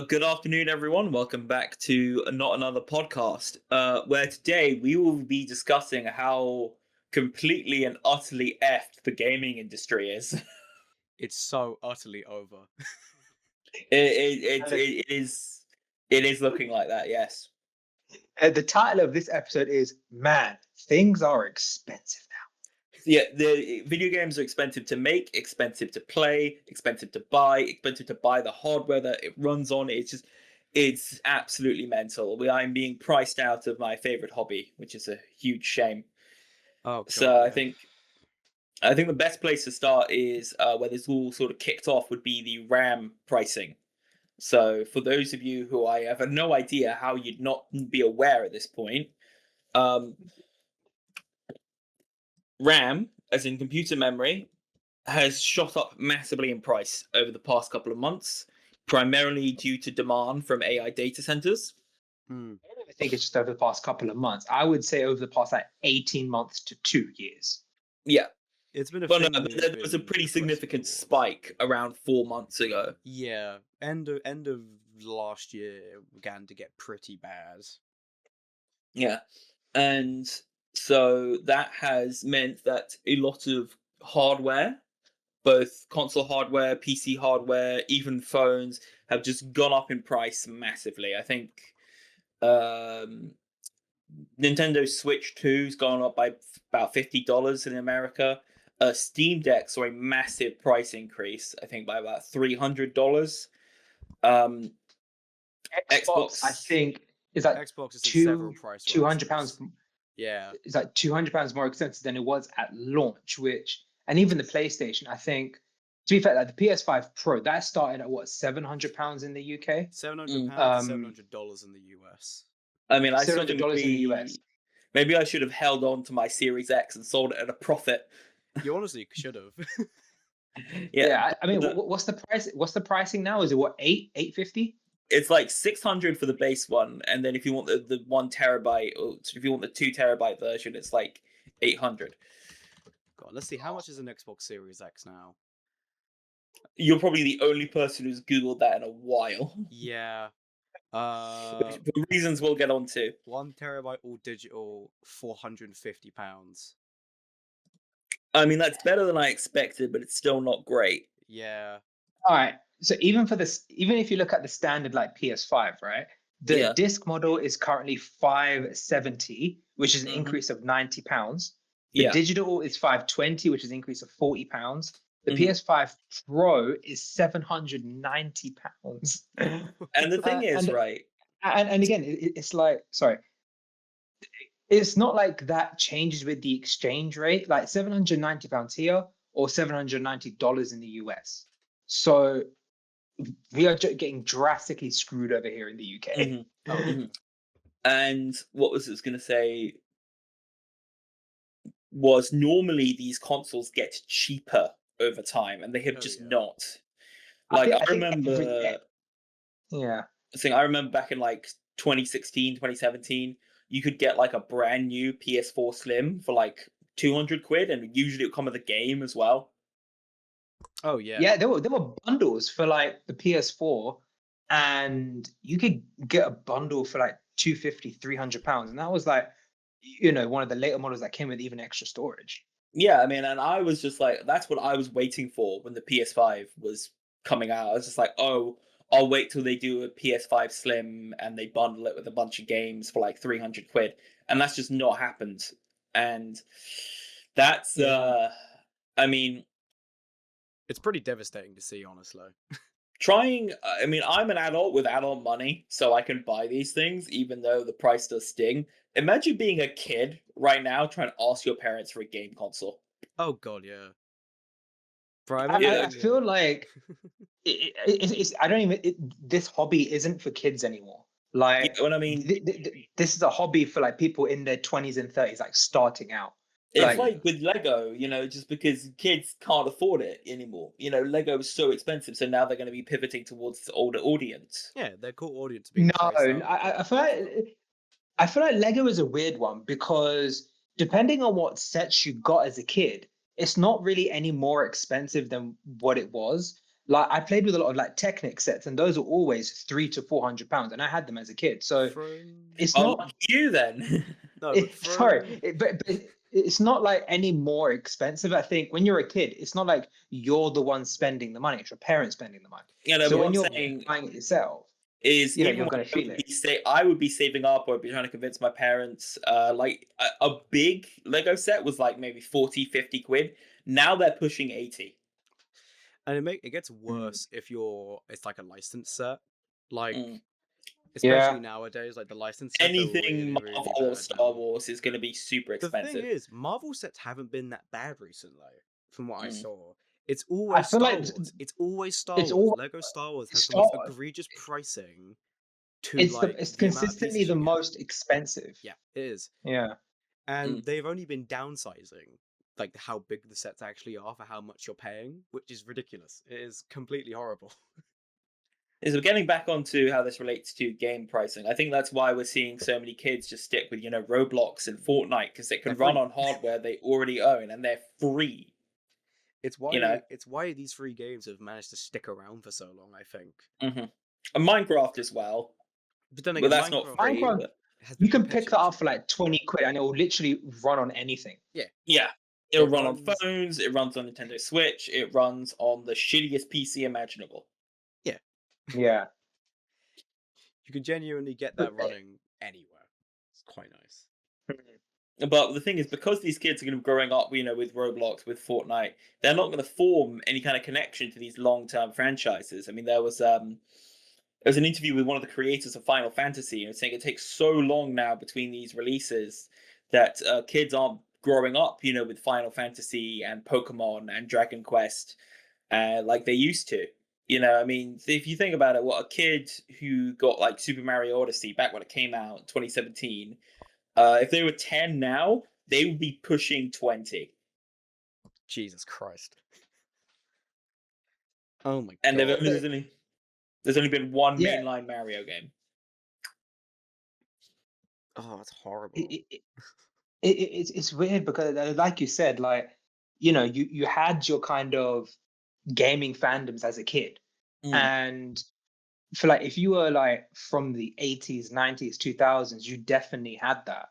Good afternoon, everyone. Welcome back to Not Another Podcast, where today we will be discussing how completely and utterly effed the gaming industry is. It's so utterly over. It is looking like that. Yes. The title of this episode is Man, Things Are Expensive Yeah, the video games are expensive to make, expensive to play, expensive to buy the hardware that it runs on. It's absolutely mental. I'm being priced out of my favorite hobby, which is a huge shame. Oh god, So I yeah. think I think the best place to start is where this all sort of kicked off would be the RAM pricing. So for those of you who I have no idea how you'd not be aware at this point, um, RAM, as in computer memory, has shot up massively in price over the past couple of months, primarily due to demand from AI data centers. Hmm. now. I think it's just over the past couple of months. I would say over the past 18 months to 2 years. Yeah, It's been a but no, thing but that's there was a been pretty progressively significant more. spike around 4 months ago. Yeah, end of last year it began to get pretty bad. Yeah. And so that has meant that a lot of hardware, both console hardware, PC hardware, even phones, have just gone up in price massively. I think um, Nintendo Switch 2's gone up by about $50 in America. Steam Deck saw a massive price increase, I think by about $300. Um, Xbox, I Xbox, think, is like Xbox has seen several two price £200. rises. Yeah. It's like £200 more expensive than it was at launch. And even the PlayStation, I think. To be fair, like the PS5 Pro, that started at what, £700 in the UK. mm, £700 to Um, $700 in the US. I mean, I sort of $700 in the US. maybe I should have held on to my Series X and sold it at a profit. You honestly should have. Yeah, Yeah, I mean, but what's the price? What's the pricing now? Is it what, 850? it's like 600 for the base one, and then if you want the 1 terabyte, or if you want the 2 terabyte version, it's like 800. God, let's see, how much is an Xbox Series X now? You're probably the only person who's googled that in a while, Yeah. for reasons we'll get onto. 1 terabyte all digital, £450. I mean, that's better than I expected, but it's still not great. Yeah. All right. So even for this, even if you look at the standard like PS5, right? The Yeah. disc model is currently 570, which is an Hmm. increase of £90. The Yeah. digital is 520, which is an increase of £40. The Hmm. PS5 Pro is £790. And the thing is, and right? and again, it's like, sorry, it's not like that changes with the exchange rate, like £790 here or $790 in the US. So we are getting drastically screwed over here in the UK. Hmm. Oh Hmm. yeah. And what was I going to say? Was normally these consoles get cheaper over time, and they have Oh just yeah. not. I Like think I I think every remember, yeah. I remember back in like 2016, 2017, you could get like a brand new PS4 Slim for like 200 quid, and usually it would come with a game as well. Oh yeah. Yeah, there were bundles for like the PS4, and you could get a bundle for like 250, £300. And that was like, one of the later models that came with even extra storage. Yeah, I mean, and I was just like, that's what I was waiting for when the PS5 was coming out. I was just like, oh, I'll wait till they do a PS5 Slim and they bundle it with a bunch of games for like 300 quid. And that's just not happened. And that's, Yeah. I mean, It's pretty devastating to see, honestly. I mean, I'm an adult with adult money, so I can buy these things, even though the price does sting. Imagine being a kid right now trying to ask your parents for a game console. Oh god, yeah. Bro, I I, remember You I know, I being feel like it's I don't even this hobby isn't for kids anymore. you Like know what I mean? this is a hobby for like people in their 20s and 30s, like starting out. It's oh Like yeah. like with Lego, just because kids can't afford it anymore. Lego is so expensive, so now they're going to be pivoting towards the older audience. Yeah, their core audience being no, chased out of the I feel console. like Lego is a weird one because depending on what sets you got as a kid, it's not really any more expensive than what it was. Like I played with a lot of like Technic sets, and those are always £300 to £400, and I had them as a kid. So From it's Oh, not. lucky you then. no, but Sorry, from but it's not like any more expensive. I think when you're a kid, it's not like you're the one spending the money; it's your parents spending the money. You know, So but what when I'm you're saying buying it yourself, is you know even you're when going to feel it. I would be saving up or be trying to convince my parents, like a big Lego set was like maybe 40, 50 quid. Now they're pushing 80. and it gets Mm. worse if it's like a licensed set. Like Mm. especially Yeah, nowadays, like the licensed sets are Anything really, really Marvel or bad Star now. Wars is going to be super The thing expensive. is, Marvel sets haven't been that bad recently, from what I Mm. saw. It's I always feel Star like Wars. It's always Star it's Wars. all Lego Star Wars has the most start. egregious pricing to like It's the amount of consistently pieces the you get. most expensive. Yeah, it is. Yeah. And Mm. they've only been downsizing like how big the sets actually are for how much you're paying, which is ridiculous. It is completely horrible. Is we're getting back onto how this relates to game pricing. I think that's why we're seeing so many kids just stick with, Roblox and Fortnite because they They're can run free. on hardware they already own and they're free. It's You know, why these free games have managed to stick around for so long, I think. hmm and Minecraft as well, But then but again, that's not Minecraft free. Minecraft, But has you been can pick that perpetually up for cheaper. like 20 quid and it will literally run on anything. Yeah, yeah, it'll it run on runs. phones. It runs on Nintendo Switch. It runs on the shittiest PC imaginable. Yeah, Yeah. you can genuinely get But, that running anywhere. It's quite nice. But the thing is, because these kids are going to be growing up, with Roblox, with Fortnite, they're not going to form any kind of connection to these long-term franchises. I mean, there was an interview with one of the creators of Final Fantasy, and saying it takes so long now between these releases that kids aren't growing up, with Final Fantasy and Pokemon and Dragon Quest, like they used to. I mean, if you think about it, what a kid who got like Super Mario Odyssey back when it came out in 2017, if they were 10 now, they would be pushing 20. Jesus Christ. Oh my And god. there's only been one yeah, mainline Mario game. Oh, it's horrible. it's weird because like you said, like, you had your kind of gaming fandoms as a kid. Mm. And for like, if you were like from the 80s, 90s, 2000s, you definitely had that.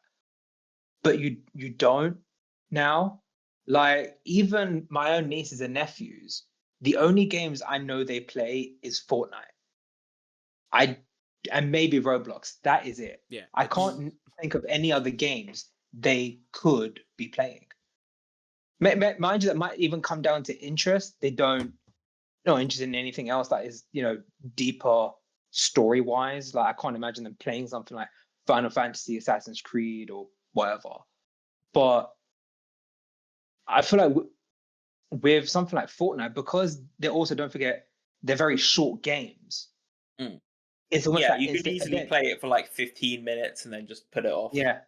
But you don't now. Like even my own nieces and nephews, the only games I know they play is Fortnite. I and maybe Roblox. That is it. Yeah, I it's can't think of any other games they could be playing. Mind you, that might even come down to interest. They don't not interested in anything else that is, deeper story wise. Like I can't imagine them playing something like Final Fantasy, Assassin's Creed, or whatever. But I feel like with something like Fortnite, because they also, don't forget, they're very short games. Mm. It's almost Yeah, like you it's could easily again, play it for like 15 minutes and then just put it off. yeah,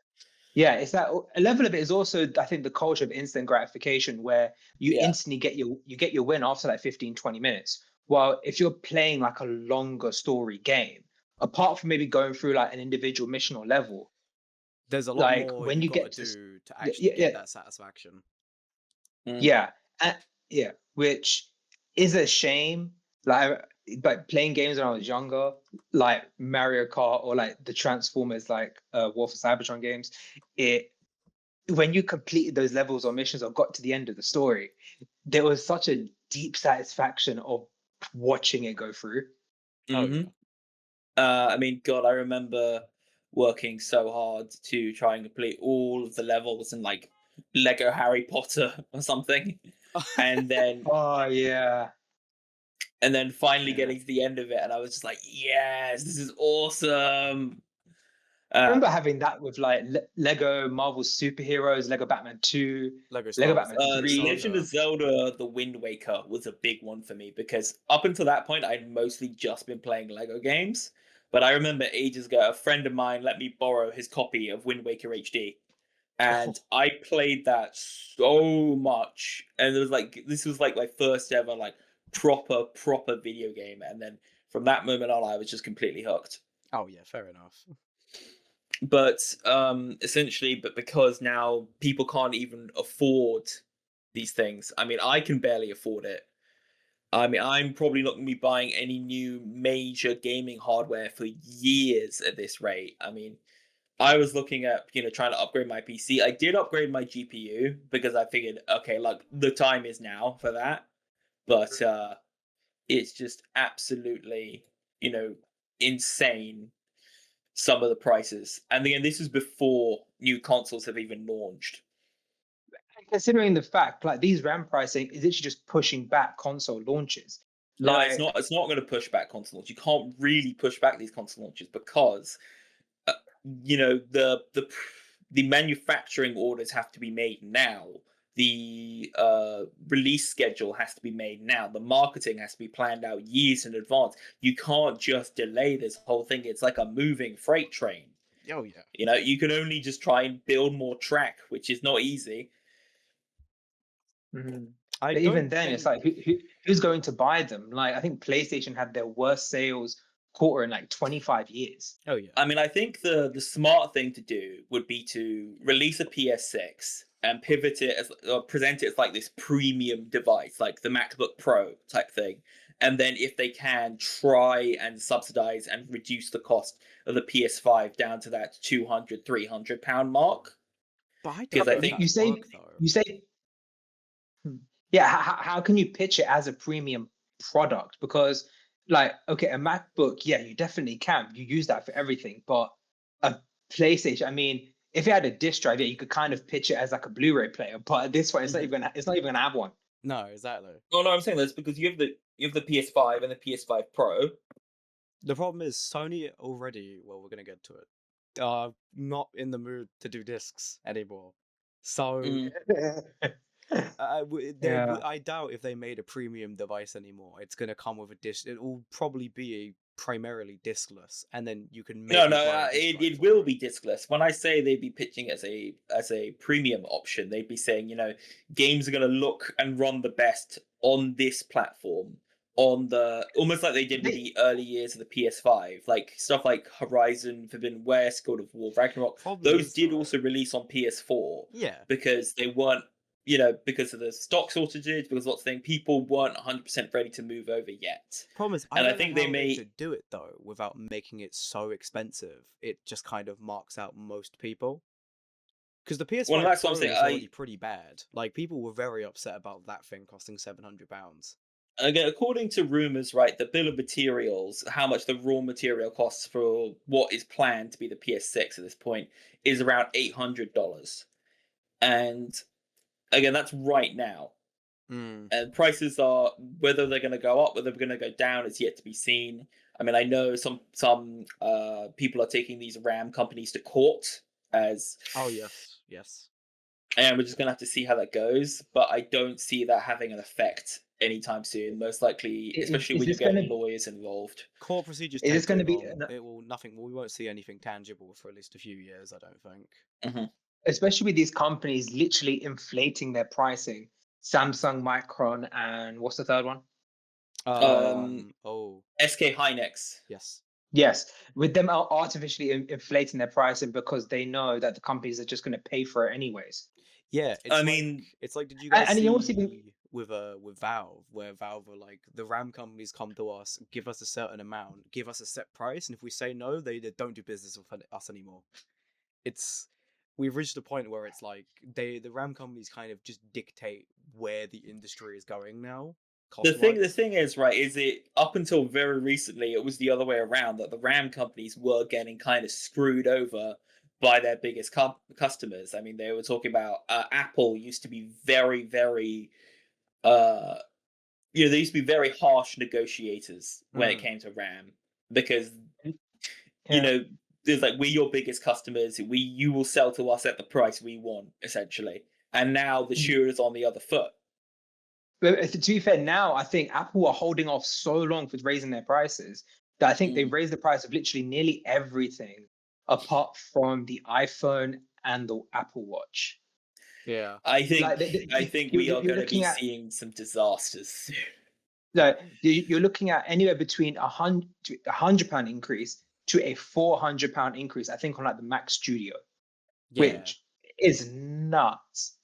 yeah. It's that a level of it is also, I think, the culture of instant gratification, where you Yeah. instantly get your win after like 15, 20 minutes. Well, if you're playing like a longer story game, apart from maybe going through like an individual mission or level, there's a lot like more when you've you got to get to do to yeah, actually yeah, get yeah, that satisfaction. Mm. yeah, yeah, which is a shame. But playing games when I was younger, like Mario Kart or like the Transformers, like War for Cybertron games, it when you completed those levels or missions or got to the end of the story, there was such a deep satisfaction of watching it go through. Oh hmm yeah. I mean, God, I remember working so hard to try and complete all of the levels in like Lego Harry Potter or something, and then Oh yeah, finally yeah. getting to the end of it, and I was just like, yes, this is awesome. I Uh, remember having that with like Lego Marvel superheroes, Lego Batman 2, Lego Lego Star Wars: Batman The Legend of 3. Legend of Zelda. Zelda: The Wind Waker was a big one for me because up until that point, I'd mostly just been playing Lego games. But I remember ages ago, a friend of mine let me borrow his copy of Wind Waker HD, Oh, and I played that so much. And it was like this was like my first ever like proper video game, and then from that moment on, I was just completely hooked. oh yeah, fair enough. But essentially, because now people can't even afford these things. I mean, I can barely afford it. I mean, I'm probably not going to be buying any new major gaming hardware for years at this rate. I mean, I was looking at, trying to upgrade my PC. I did upgrade my GPU because I figured, okay, like the time is now for that. But it's just absolutely, you know, insane some of the prices. And again, this is before new consoles have even launched. And considering the fact, like these RAM pricing is literally just pushing back console launches. No, it's Like, not. It's not going to push back console launch. You can't really push back these console launches because uh, the manufacturing orders have to be made now. The release schedule has to be made now. The marketing has to be planned out years in advance. You can't just delay this whole thing. It's like a moving freight train. Oh yeah. You can only just try and build more track, which is not easy. mhm. I But don't even then, it's think. like who's going to buy them? Like, I think PlayStation had their worst sales quarter in like 25 years. Oh yeah. I mean, I think the smart thing to do would be to release a PS6 and pivot it as or present it as like this premium device, like the MacBook Pro type thing. And then if they can try and subsidize and reduce the cost of the PS5 down to that 200, £300 mark. But I Because don't I know if think You that'd say, work though. you say, hmm. Yeah, how can you pitch it as a premium product? Because, like, okay, a MacBook, yeah, you definitely can. You use that for everything. But a PlayStation, I mean, if it had a disc drive, yeah, you could kind of pitch it as like a Blu-ray player. But at this one, it's not even gonna have one. No, exactly. oh no, I'm saying that's because you have the PS5 and the PS5 Pro. The problem is Sony already. Well, we're gonna get to it. Are not in the mood to do discs anymore. So Mm. Yeah. I doubt if they made a premium device anymore, it's gonna come with a disc. It will probably be a primarily discless, and then you can No, maybe no, buy a disc it, drive it for will it. be discless. When I say they'd be pitching as a premium option, they'd be saying, games are going to look and run the best on this platform, on the almost like they did with They- the early years of the PS5, like stuff like Horizon, Forbidden West, God of War, Ragnarok. Problem Those is did though, also release on PS4 yeah. because they weren't, because of the stock shortages, because lots of things, people weren't 100% ready to move over yet. Problem is, I And I don't know think they how they may. could do it though without making it so expensive. It just kind of marks out most people. Because the Well, PS5 that's what I'm Pro saying. was already pretty bad. Like people were very upset about that thing costing £700. Again, according to rumors, right, the bill of materials, how much the raw material costs for what is planned to be the PS6 at this point, is around $800. And again, that's right now. Mm. And prices are whether they're going to go up, whether they're going to go down, is yet to be seen. I mean, I know some people are taking these RAM companies to court as, Oh yes, yes. and we're just going to have to see how that goes. But I don't see that having an effect anytime soon. Most likely, especially is when you this get gonna lawyers involved. Court procedures is take this too gonna be long. It will nothing. We won't see anything tangible for at least a few years. I don't think. Mhm. especially with these companies literally inflating their pricing? Samsung, Micron, and what's the third one? Oh. SK Hynix. Yes. Yes, with them artificially inflating their pricing because they know that the companies are just going to pay for it anyways. Yeah. I mean, It's like. Did you guys And you also even see with Valve, where Valve are like, the RAM companies come to us, give us a certain amount, give us a set price, and if we say no, they don't do business with us anymore. It's We've reached a point where it's like the RAM companies kind of just dictate where the industry is going now, the cost thing the wise. thing is, right, is it up until very recently it was the other way around that the RAM companies were getting kind of screwed over by their biggest customers. I mean, they were talking about Apple used to be very, very uh they used to be very harsh negotiators when it Mm. came to RAM because you yeah. know there's like we're your biggest customers, you will sell to us at the price we want essentially, and now the shoe is on the other foot. But to be fair, now I think Apple are holding off so long with raising their prices that I think they Mm. raised the price of literally nearly everything apart from the iPhone and the Apple Watch. Yeah. I Like think I think we are you're going to be looking at seeing some disasters soon. like you're looking at anywhere between £100 increase to a £400 increase. I think on like the Mac Studio, Yeah. which is nuts.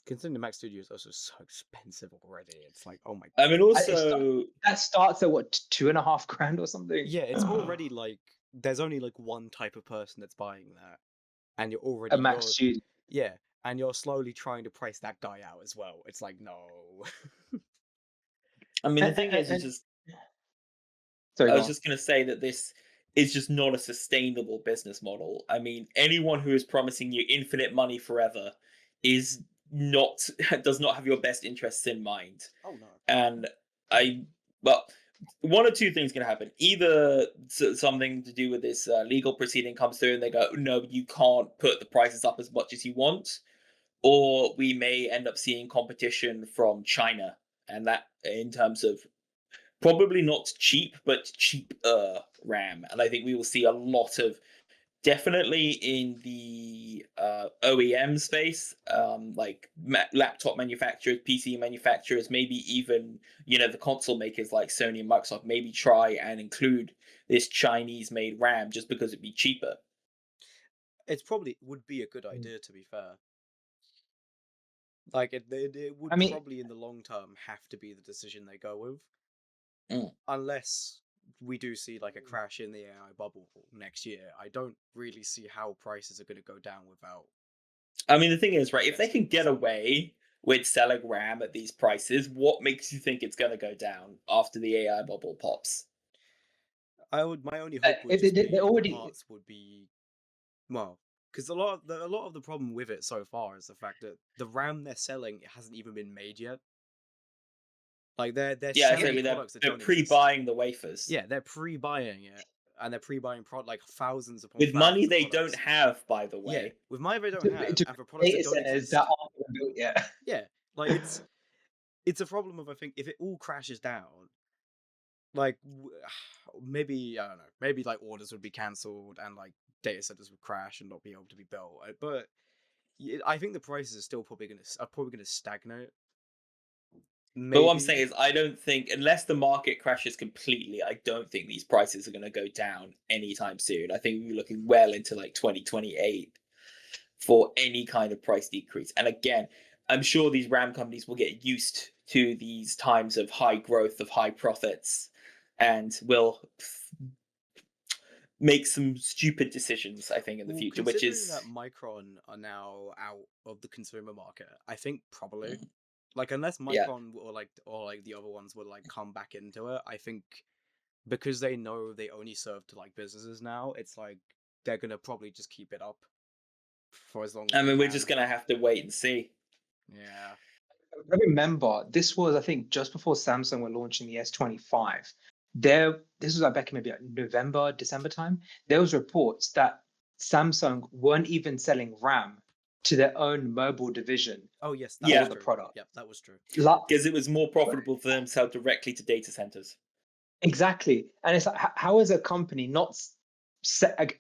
Considering the Mac Studio is also so expensive already, it's like, oh my I mean, god. also, That starts at what, 2.5 grand or something? Yeah, it's already like there's only like one type of person that's buying that, and you're A already Mac you're Studio. yeah, and you're slowly trying to price that guy out as well. It's like no. I mean, the And, thing is, it's and, just sorry, I go was on. just going to say that this is just not a sustainable business model. I mean, anyone who is promising you infinite money forever is not does not have your best interests in mind. Oh no. And I, well, one or two things can happen. Either something to do with this legal proceeding comes through and they go, no, you can't put the prices up as much as you want, or we may end up seeing competition from China, and that in terms of probably not cheap, but cheaper RAM. And I think we will see a lot of definitely in the OEM space, like laptop manufacturers, PC manufacturers, maybe even the console makers like Sony and Microsoft, maybe try and include this Chinese-made RAM just because it'd be cheaper. It's probably would be a good idea, to be fair. Like it would I mean, probably in the long term have to be the decision they go with, Mm. unless we do see like a crash in the AI bubble next year. I don't really see how prices are going to go down without. I mean, the thing is, right, if they Investing can get some. away with selling RAM at these prices, what makes you think it's going to go down after the AI bubble pops? My only hope would just they be the already. parts would be well, because a lot of the problem with it so far is the fact that the RAM they're selling it hasn't even been made yet. Like they're Yeah, selling exactly. products that They're don't exist. pre-buying the wafers. Yeah, they're pre-buying it, and they're pre-buying like thousands upon With money thousands of they don't products. have, by the Yeah, way. with money they don't have, To and for products that data don't centers exist. that aren't even built yet. Yeah, like it's a problem of I think if it all crashes down, like maybe I don't know, maybe like orders would be cancelled and like data centers would crash and not be able to be built. But I think the prices are still probably gonna stagnate. But what I'm saying Maybe is, I don't think, unless the market crashes completely, I don't think these prices are going to go down anytime soon. I think we're looking well into like 2028 for any kind of price decrease. And again, I'm sure these RAM companies will get used to these times of high growth, of high profits, and will make some stupid decisions, I think, in the well, future, which considering that is. Micron are now out of the consumer market, I think probably Mhm. like unless Yeah. Micron or the other ones would like come back into it, I think because they know they only serve to like businesses now, it's like they're gonna probably just keep it up for as long as I they mean, we're can. just going to have to wait and see. Yeah. I remember this was, I think, just before Samsung were launching the S25. This was like back in maybe like November, December time. There was reports that Samsung weren't even selling RAM to their own mobile division Oh yes, that for was Yeah, the true. product. Yep, that was true. because it was more profitable for them to sell directly to data centers. Exactly. And it's like, how is a company not,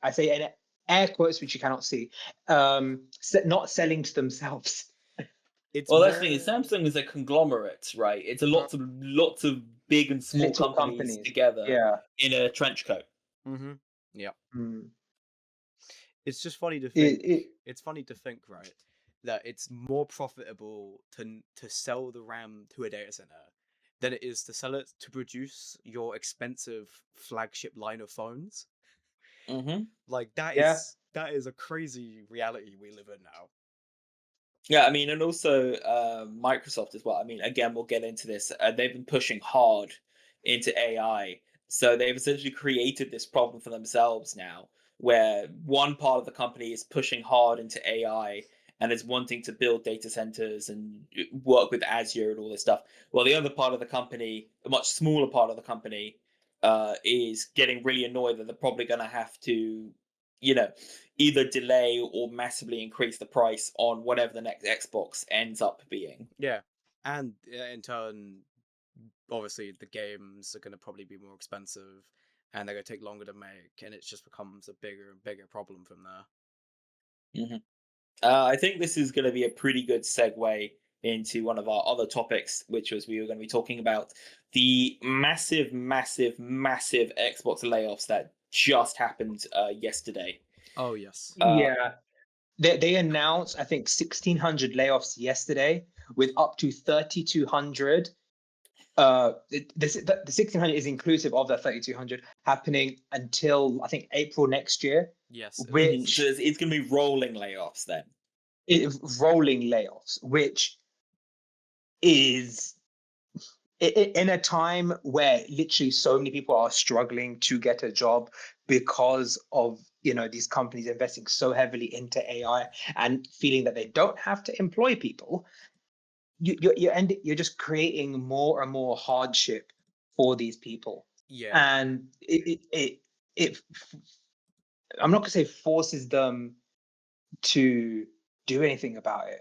I say in air quotes, which you cannot see, not selling to themselves? It's Well, that's the thing is more Samsung is a conglomerate, right? It's a uh, lots of big and small Little companies companies. together Yeah. in a trench coat. mm-hmm. Yeah. Mm. It's just funny to It, think. it, It's funny to think, right, that it's more profitable to sell the RAM to a data center than it is to sell it to produce your expensive flagship line of phones. Hmm. Like yeah. that is a crazy reality we live in now. Yeah, I mean, and also Microsoft as well. I mean, again, we'll get into this. They've been pushing hard into AI, so they've essentially created this problem for themselves now, where one part of the company is pushing hard into AI and is wanting to build data centers and work with Azure and all this stuff. Well, the other part of the company, a much smaller part of the company, is getting really annoyed that they're probably going to have to, you know, either delay or massively increase the price on whatever the next Xbox ends up being. Yeah, and in turn, obviously the games are going to probably be more expensive, and they're going to take longer to make, and it just becomes a bigger and bigger problem from there. Hmm. I think this is going to be a pretty good segue into one of our other topics, which was we were going to be talking about the massive, massive, massive Xbox layoffs that just happened yesterday. Oh yes. Uh, Yeah. They announced, I think, 1,600 layoffs yesterday, with up to 3,200. The 1,600 is inclusive of the 3,200 happening until I think April next year, Yes. So which it's going to be rolling layoffs then. rolling layoffs, which is in a time where literally so many people are struggling to get a job because of these companies investing so heavily into AI and feeling that they don't have to employ people. You're just creating more and more hardship for these people, Yeah. and it I'm not gonna say forces them to do anything about it,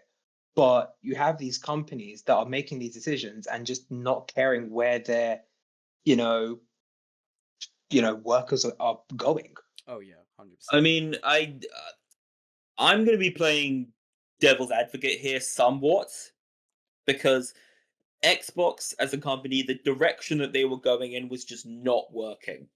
but you have these companies that are making these decisions and just not caring where their you know workers are going. Oh yeah, I 100%. mean, I'm going to be playing devil's advocate here somewhat because Xbox as a company, the direction that they were going in was just not working.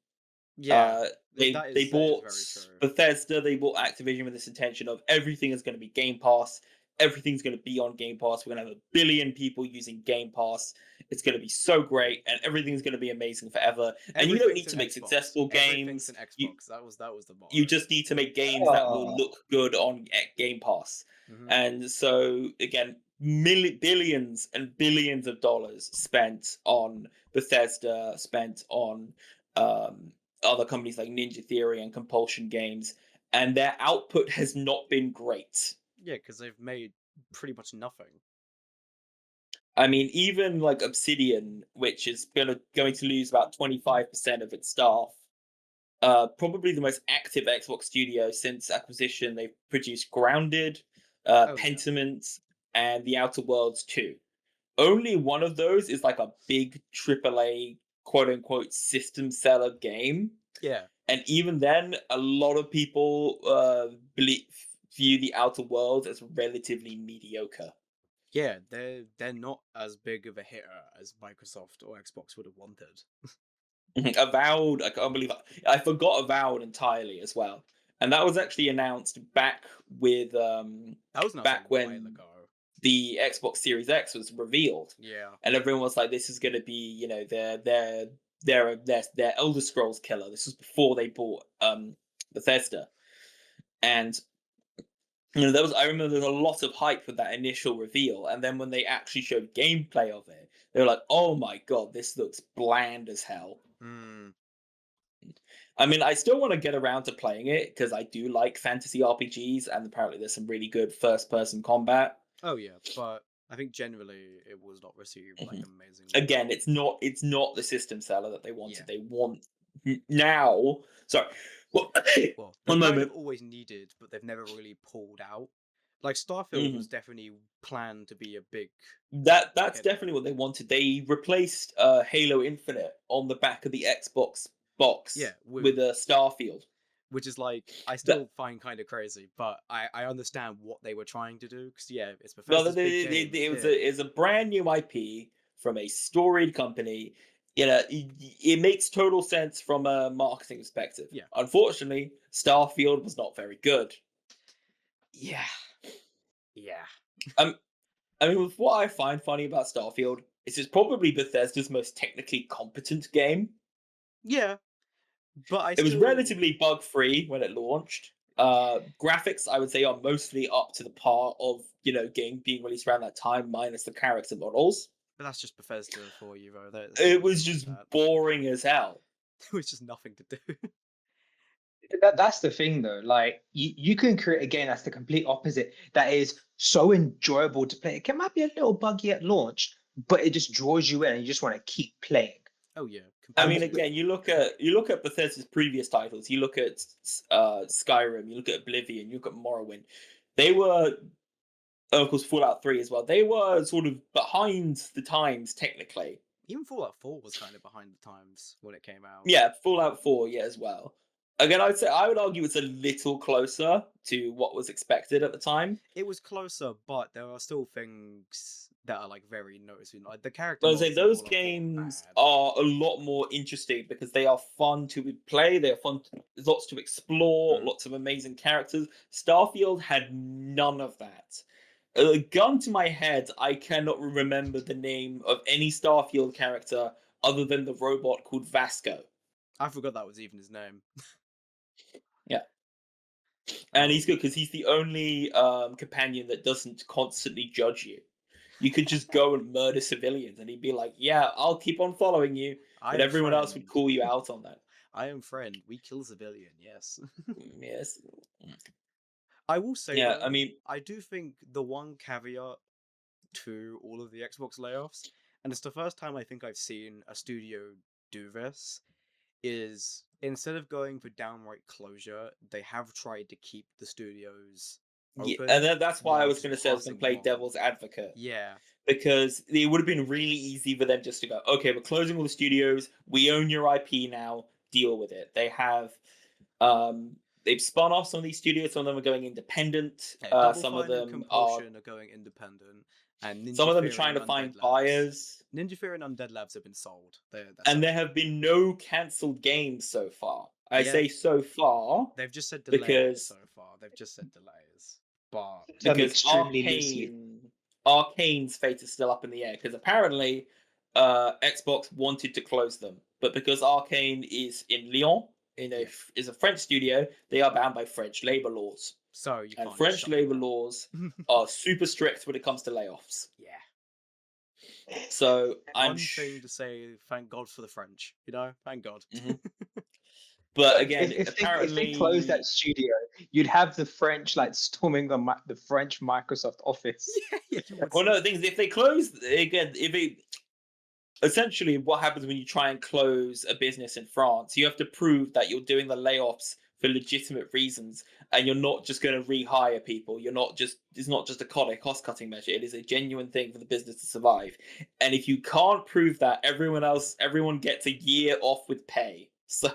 Yeah. Uh, That they is bought very true. Bethesda, they bought Activision with this intention of everything is going to be Game Pass, everything's going to be on Game Pass. We're going to have 1 billion people using Game Pass. It's going to be so great, and everything's going to be amazing forever. And you don't Everything's need an to make Xbox. successful Everything's games. an Xbox. That was the You motto. just need to make games that will Oh, look good on Game Pass. Hmm. And so again, billions and billions of dollars spent on Bethesda, spent on um, other companies like Ninja Theory and Compulsion Games, and their output has not been great. Yeah, because they've made pretty much nothing. I mean, even like Obsidian, which is going to lose about 25% of its staff, probably the most active Xbox studio since acquisition. They've produced Grounded, Oh yeah. Pentiment, and The Outer Worlds 2. Only one of those is like a big AAA quote unquote system seller game. Yeah. And even then, a lot of people view The Outer Worlds as relatively mediocre. Yeah, they're not as big of a hitter as Microsoft or Xbox would have wanted. Avowed, I can't believe I forgot Avowed entirely as well. And that was actually announced That was announced a back while when ago. the Xbox Series X was revealed. Yeah. And everyone was like, this is gonna be, their Elder Scrolls killer. This was before they bought Bethesda. And I remember there was a lot of hype with that initial reveal, and then when they actually showed gameplay of it, they were like, "Oh my god, this looks bland as hell." Hmm. I mean, I still want to get around to playing it because I do like fantasy RPGs, and apparently there's some really good first-person combat. Oh yeah, but I think generally it was not received like Mhm. amazingly Again, well. it's not the system seller that they Yeah. wanted. They want now. Sorry, well, Well, the one brand have moment. always needed, but they've never really pulled out. Like Starfield Mhm. was definitely planned to be a big That's hitter. definitely what they wanted. They replaced Halo Infinite on the back of the Xbox box Yeah, with with a Starfield. which is like I That still find kind of crazy, but I understand what they were trying to do because yeah, it's Well, Bethesda's big game. it was a brand new IP from a storied company. It makes total sense from a marketing perspective. Yeah, Unfortunately, Starfield was not very good. yeah, yeah, Um, I mean, with what I find funny about Starfield is it's probably Bethesda's most technically competent game. yeah. But I It was still relatively bug free when it launched. Graphics, I would say, are mostly up to the par of game being released around that time, minus the character models. but that's just Bethesda for you, though. There's It always been was like just that. boring as hell. There was just nothing to do. That's the thing though. Like you can create a game that's the complete opposite. That is so enjoyable to play. It might be a little buggy at launch, but it just draws you in, and you just want to keep playing. Oh yeah, I And mean, completely. again, you look at Bethesda's previous titles. You look at Skyrim. You look at Oblivion. You look at Morrowind. They were, of course, Fallout 3 as well. They were sort of behind the times technically. Even Fallout 4 was kind of behind the times when it came out. Yeah, Fallout 4, yeah, as well. Again, I would argue it's a little closer to what was expected at the time. It was closer, but there are still things that are like very noticeable. Like the character But I was saying models in those Fallout 4 are games bad. are a lot more interesting because they are fun to play. They are fun. There's lots to explore. Mm. Lots of amazing characters. Starfield had none of that. A gun to my head, I cannot remember the name of any Starfield character other than the robot called Vasco. I forgot that was even his name. Yeah. And he's Um, good because he's the only companion that doesn't constantly judge you. You could just go and murder civilians, and he'd be like, "Yeah, I'll keep on following you," I but am everyone else would friend. call you out on that. I am friend. We kill civilian. Yes. Yes. I will say Yeah. I though, mean, I do think the one caveat to all of the Xbox layoffs, and it's the first time I think I've seen a studio do this, is instead of going for downright closure, they have tried to keep the studios yeah, open and that's why I while was just going to say I was going passing to them play on. devil's advocate Yeah, because it would have been really easy for them just to go, "Okay, we're closing all the studios. We own your IP now. Deal with it." They've spun off some of these studios. Some of them are going independent. yeah. Double Some of Fine and them are Compulsion are going independent, and some Ninja of them are Theory trying and to Undead find Labs. buyers. Ninja Theory and Undead Labs have been sold. They're And there sold. have been no cancelled games so far. I Yeah, say so far they've just said delays because so far. They've just said delays, but extremely loosely. Arcane's fate is still up in the air because apparently Xbox wanted to close them, but because Arcane is in Lyon, yeah. is a French studio, they are bound by French labor laws, So you and can't just French shut them labor down. laws are super strict when it comes to layoffs. Yeah. So One thing to say, thank God for the French. You know, thank God. Mhm. But Look, again, if they closed that apparently, studio, you'd have the French like storming the French Microsoft office. Yeah, you would. well, no, See. the thing is, if they close again, if it essentially what happens when you try and close a business in France, you have to prove that you're doing the layoffs for legitimate reasons and you're not just going to rehire people. It's not just a cost cutting measure. It is a genuine thing for the business to survive. And if you can't prove that, everyone gets a year off with pay. So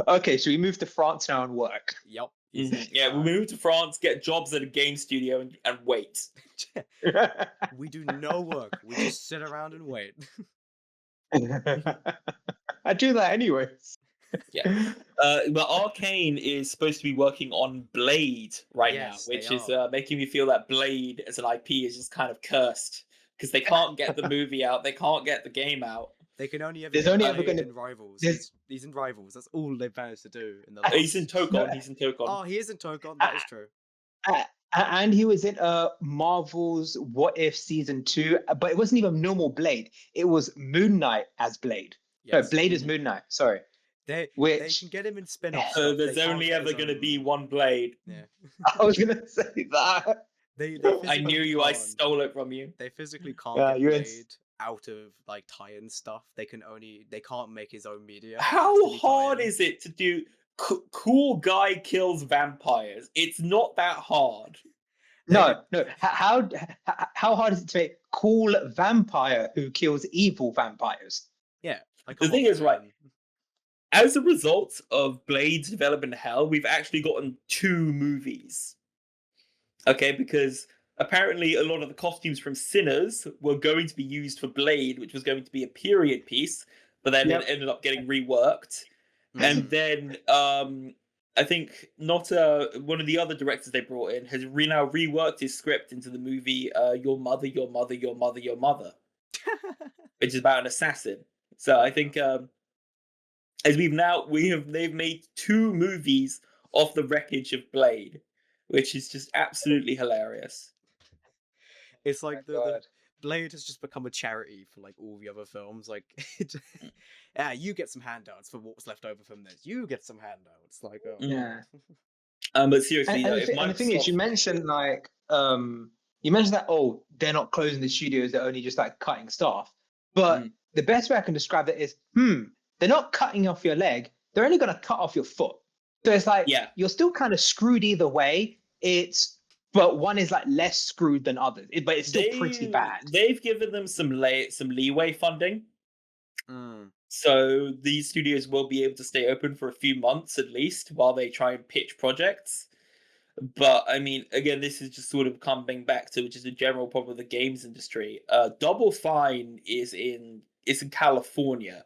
Okay, so we move to France now and work. Yep. Easy. yeah, we move to France, get jobs at a game studio, and wait. We do no work. We just sit around and wait. I do that anyways. Yeah. But Arcane is supposed to be working on Blade right now, Yes, they which is are. making me feel that Blade as an IP is just kind of cursed because they can't get the movie out, they can't get the game out. They can only ever There's get only ever Blade gonna in Rivals. there's He's in Rivals. That's all they've managed to do in the He's in last. no, Tokon. He's in Tokon. Oh, he is in Tokon. That is true. and he was in Marvel's What If season 2, but it wasn't even normal Blade. It was Moon Knight as Blade. No, Yes. Blade as Moon Knight. Sorry. They Which can get him in spin-off So stuff. there's They can't only get ever his going to own- be one Blade. Yeah. I was gonna say that. They I physically knew you. I can't. stole it from you. They physically can't Yeah, get you're in- Blade out of like tie-in stuff. They can't make his own media. It has How to be hard tie-in. is it to do cool guy kills vampires? It's not that hard. No. How hard is it to make cool vampire who kills evil vampires? Yeah. Like, The come thing on, is, right, man. as a result of Blade's development hell, we've actually gotten 2 movies. Okay, because apparently a lot of the costumes from Sinners were going to be used for Blade, which was going to be a period piece, but then Yep. it ended up getting reworked. And Mm. then I think not one of the other directors they brought in has now reworked his script into the movie Your Mother, Your Mother, Your Mother, Your Mother, which is about an assassin. So I think they've made 2 movies off the wreckage of Blade, which is just absolutely hilarious. It's Oh like my the God. Blade has just become a charity for like all the other films. Like, you get some handouts for what's left over from this. You get some handouts. Like, oh. Yeah. But seriously, And, if and the thing is, you Microsoft, mentioned like you mentioned that they're not closing the studios, they're only just like cutting staff. But the best way I can describe that is they're not cutting off your leg, they're only gonna cut off your foot. So it's like yeah, you're still kind of screwed either way. But one is like less screwed than others, but it's still pretty bad. they've given them some leeway funding, Mm. so these studios will be able to stay open for a few months at least while they try and pitch projects. But I mean, again, this is just sort of coming back to which is a general problem of the games industry. Double Fine is in California,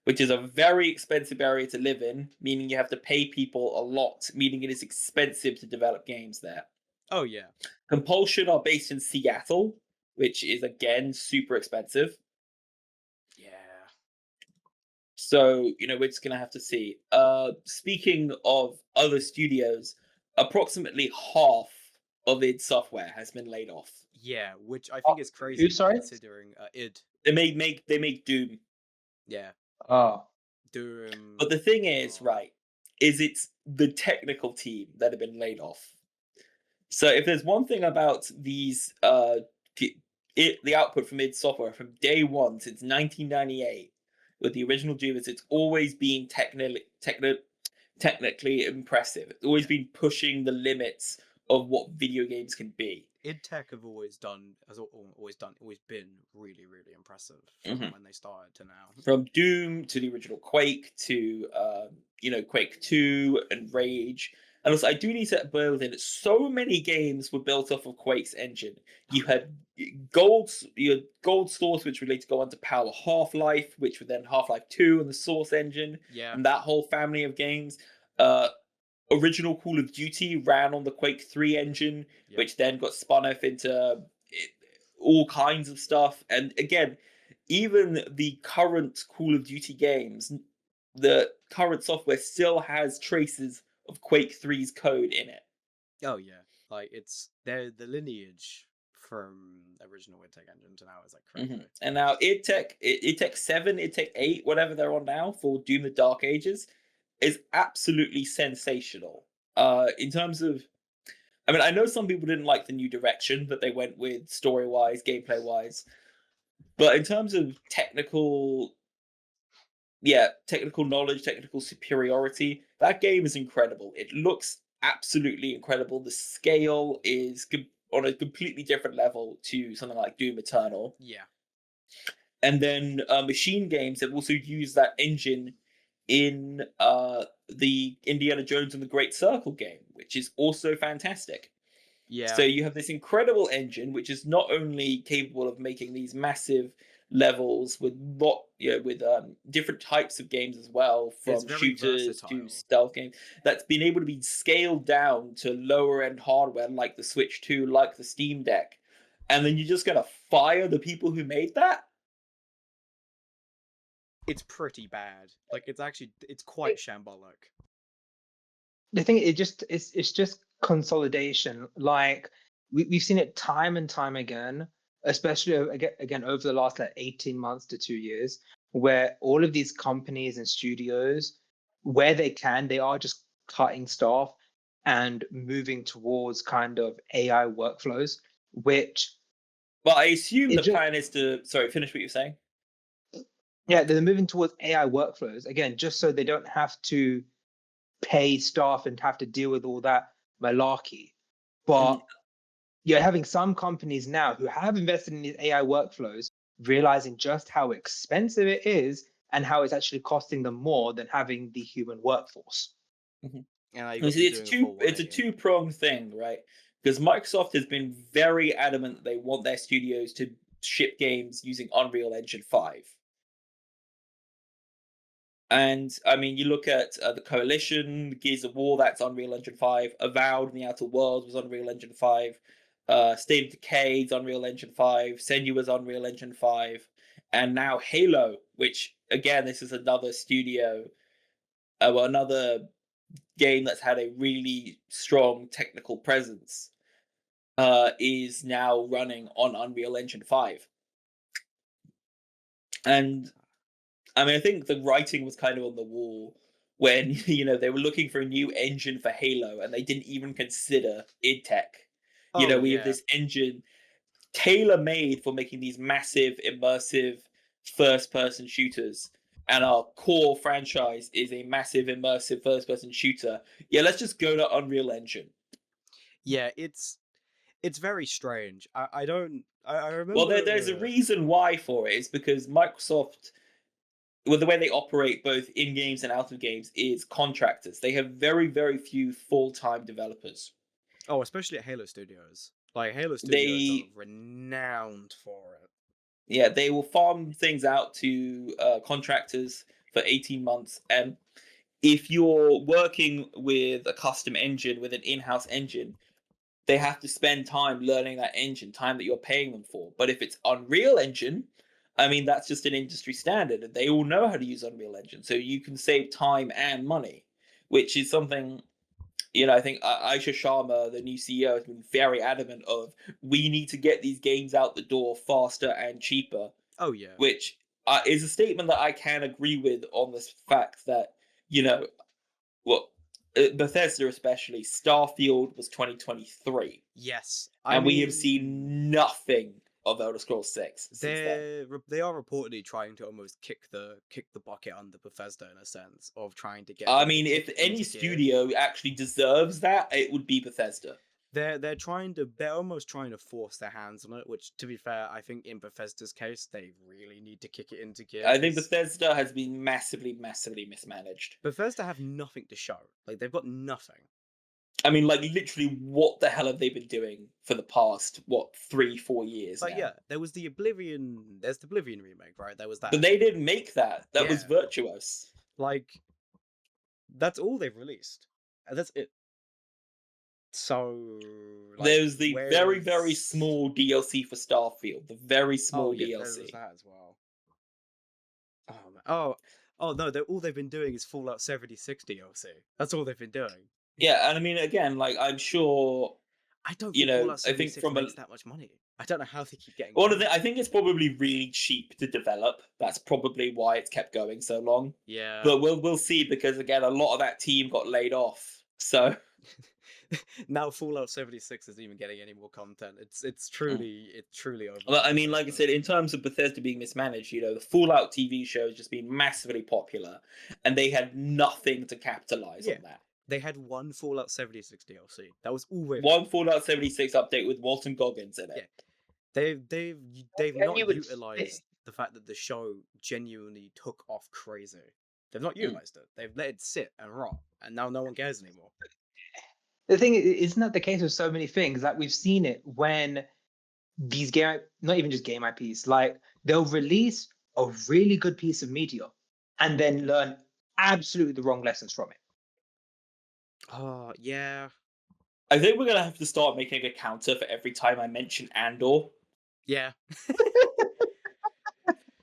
which is a very expensive area to live in, meaning you have to pay people a lot, meaning it is expensive to develop games there. Oh yeah, Compulsion are based in Seattle, which is again super expensive. yeah, So, we're just gonna have to see. Speaking of other studios, approximately half of id Software has been laid off. yeah. Which I Oh, think is who, crazy sorry? considering id. They make Doom. Yeah, Oh, Doom. But the thing is, Oh, right, is it's the technical team that have been laid off. So if there's one thing about these the output from id Software from day one since 1998 with the original Doom is it's always been technically impressive. It's always yeah. been pushing the limits of what video games can be. id Tech have always been really, really impressive from Mhm. when they started to now. From Doom to the original Quake to Quake 2 and Rage. And also, I do need to build in so many games were built off of Quake's engine. You had Gold Source, which would later go on to power Half Life, which would then Half Life 2 and the Source engine, Yeah, and that whole family of games. Uh, Original Call of Duty ran on the Quake 3 engine, yep. which then got spun off into all kinds of stuff. And again, even the current Call of Duty games, the current software still has traces of Quake 3's code in it. Oh yeah, like it's the lineage from original id Tech engine to now is like crazy. And now id Tech 7, id Tech 8, whatever they're on now for Doom the Dark Ages, is absolutely sensational. In terms of I mean, I know some people didn't like the new direction that they went with story wise, gameplay wise, but in terms of technical knowledge, technical superiority, that game is incredible. It looks absolutely incredible. The scale is on a completely different level to something like Doom Eternal. Yeah, And then Machine Games have also used that engine in the Indiana Jones and the Great Circle game, which is also fantastic. So yeah. you have this incredible engine, which is not only capable of making these massive levels with different types of games as well, It's from very shooters to versatile. stealth games, that's been able to be scaled down to lower end hardware like the Switch 2, like the Steam Deck. And then you're just gonna fire the people who made that? It's pretty bad. Like it's quite shambolic. the thing it's just consolidation. Like we've seen it time and time again, especially again over the last like 18 months to 2 years, where all of these companies and studios, where they can, they are just cutting staff and moving towards kind of AI workflows, which But I assume it the just plan is to finish what you're saying. yeah, they're moving towards AI workflows again, just so they don't have to pay staff and have to deal with all that malarkey. But Mhm. you're having some companies now who have invested in these AI workflows, realizing just how expensive it is and how it's actually costing them more than having the human workforce. Mhm. And now you've You got them see, doing a full it's a 180. two-pronged thing, right? Because Microsoft has been very adamant that they want their studios to ship games using Unreal Engine 5. And I mean, you look at the Coalition, Gears of War, that's Unreal Engine 5. Avowed in the Outer Worlds was Unreal Engine 5. State of Decay is Unreal Engine 5. Senua's Unreal Engine 5. And now Halo, which, again, this is another studio, another game that's had a really strong technical presence, is now running on Unreal Engine 5. And I mean, I think the writing was kind of on the wall when they were looking for a new engine for Halo, and they didn't even consider id Tech. Oh We have yeah. this engine tailor made for making these massive, immersive first person shooters. And our core franchise is a massive, immersive first person shooter. Yeah, let's just go to Unreal Engine. Yeah, it's very strange. I don't I Well, there's a remember. reason why for it. It's because Microsoft, well, the way they operate both in games and out of games is contractors. They have very, very few full time developers. Oh, especially at Halo Studios. Like Halo Studios are They renowned for it. Yeah, they will farm things out to contractors for 18 months. And if you're working with a custom engine, with an in-house engine, they have to spend time learning that engine, time that you're paying them for. But if it's Unreal Engine, I mean, that's just an industry standard, and they all know how to use Unreal Engine. So you can save time and money, which is something, I think Aisha Sharma, the new CEO, has been very adamant of. We need to get these games out the door faster and cheaper, Oh yeah. which is a statement that I can agree with on this fact that, you know, well, Bethesda especially, Starfield was 2023, Yes. I and we have mean, seen nothing of Elder Scrolls 6 since then. they are reportedly trying to almost kick the bucket under Bethesda in a sense of trying to get I them to mean, kick if it any into gear. studio actually deserves that, it would be Bethesda. They're almost trying to force their hands on it, which to be fair, I think in Bethesda's case, they really need to kick it into gear. I think 'Cause Bethesda has been massively, massively mismanaged. Bethesda have nothing to show. Like they've got nothing. I mean, like, literally, what the hell have they been doing for the past, 3, 4 years Like now? yeah, there's the Oblivion remake, right? There was But that. they didn't make that. That was Yeah. Virtuos. Like that's all they've released. And that's it. So like There's the very, very small DLC for Starfield. The very small yeah, there was DLC. that as well. Oh man. Oh no, all they've been doing is Fallout 76 DLC. That's all they've been doing. Yeah, and I mean, again, like, I'm sure, I don't think Fallout I think 76 from a makes that much money. I don't know how they keep getting well, money. I think it's probably really cheap to develop. That's probably why it's kept going so long. Yeah. But we'll see, because again, a lot of that team got laid off. So Now Fallout 76 isn't even getting any more content. It's Mm. truly over. Well, for I mean, like I Bethesda. said, in terms of Bethesda being mismanaged, the Fallout TV show has just been massively popular, and they had nothing to capitalize Yeah. on that. They had one Fallout 76 DLC. That was all they One Fallout 76 update with Walton Goggins in it. Yeah. They've And not you would utilized the fact that the show genuinely took off crazy. They've not Mm. utilized it. They've let it sit and rot, and now no one cares anymore. the thing isn't that the case with so many things? Like we've seen it when these not even just game IPs, like they'll release a really good piece of media and then learn absolutely the wrong lessons from it. Oh yeah, I think we're gonna have to start making a counter for every time I mention Andor, yeah.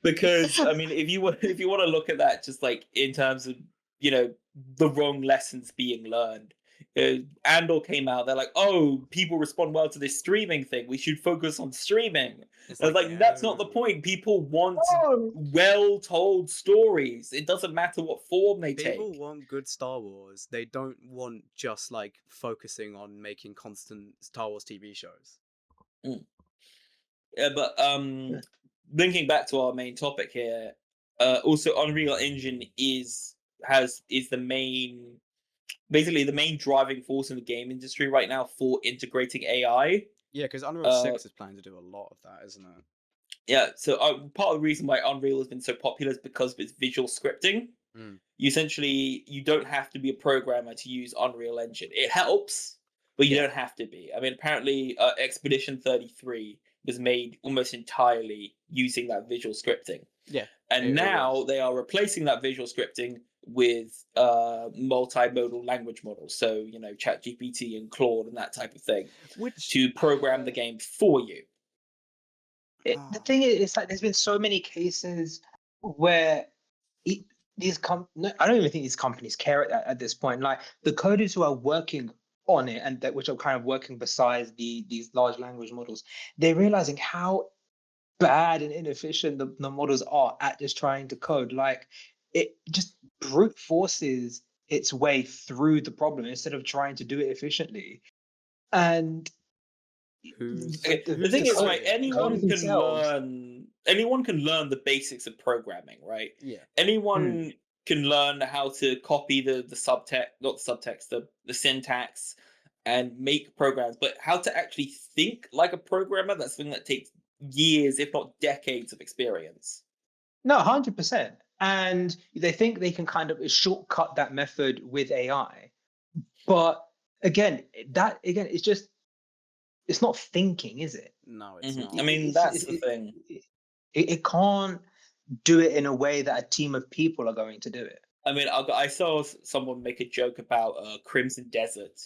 because I mean, if you want to look at that just like in terms of the wrong lessons being learned. Andor came out. They're like, "Oh, people respond well to this streaming thing. We should focus on streaming." It's I was like, "That's not the no. point. People want Oh, well-told stories. It doesn't matter what form they People take." want good Star Wars. They don't want just like focusing on making constant Star Wars TV shows. Yeah, but linking back to our main topic here, also Unreal Engine is the main, basically the main driving force in the game industry right now for integrating AI. Yeah, because Unreal Uh, 6 is planning to do a lot of that, isn't it? Yeah, so part of the reason why Unreal has been so popular is because of its visual scripting. Mm. You don't have to be a programmer to use Unreal Engine. It helps, but you Yeah. don't have to be. I mean, apparently, Expedition 33 was made almost entirely using that visual scripting. Yeah. And it now was. they are replacing that visual scripting with multimodal language models. So, ChatGPT and Claude and that type of thing Which to program the game for you. the thing is, it's like there's been so many cases where I don't even think these companies care at this point. Like the coders who are working on it and which are kind of working besides these large language models, they're realizing how bad and inefficient the models are at just trying to code. Like it just brute forces its way through the problem instead of trying to do it efficiently. And who's Okay, the who's thing to is, right? say? coders themselves. Anyone can learn the basics of programming, right? Yeah. Anyone can learn how to copy the subtext, not the subtext, the syntax, and make programs. But how to actually think like a programmer, that's something that takes years, if not decades, of experience. No, 100%. And they think they can kind of shortcut that method with AI. But again, it's just it's not thinking, is it? No, it's not. I mean, It's, that's the thing. it can't do it in a way that a team of people are going to do it. I mean, I saw someone make a joke about Crimson Desert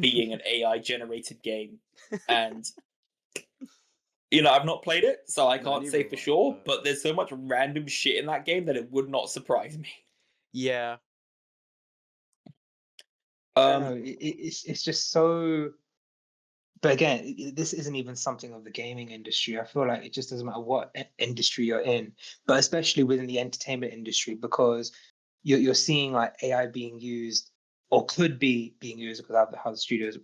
being an AI generated game, and I've not played it, so I No, can't neither say have for I. sure. But there's so much random shit in that game that it would not surprise me. Yeah, I don't know. Um, It's just so. But again, this isn't even something of the gaming industry. I feel like it just doesn't matter what industry you're in, but especially within the entertainment industry, because you're seeing like AI being used or could be being used, because how the studios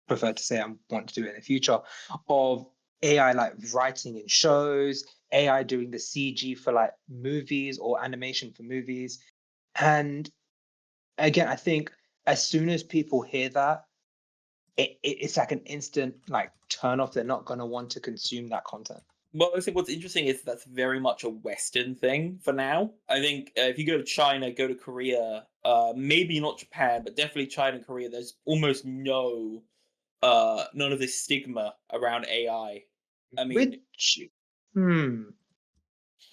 prefer to say I want to do it in the future, of AI like writing in shows, AI doing the CG for like movies or animation for movies. And again, I think as soon as people hear that, it's like an instant like turn off. They're not going to want to consume that content. well, I think what's interesting is that's very much a Western thing for now. I think if you go to China, go to Korea, maybe not Japan, but definitely China and Korea, there's almost none of this stigma around AI. I mean, Which, hmm,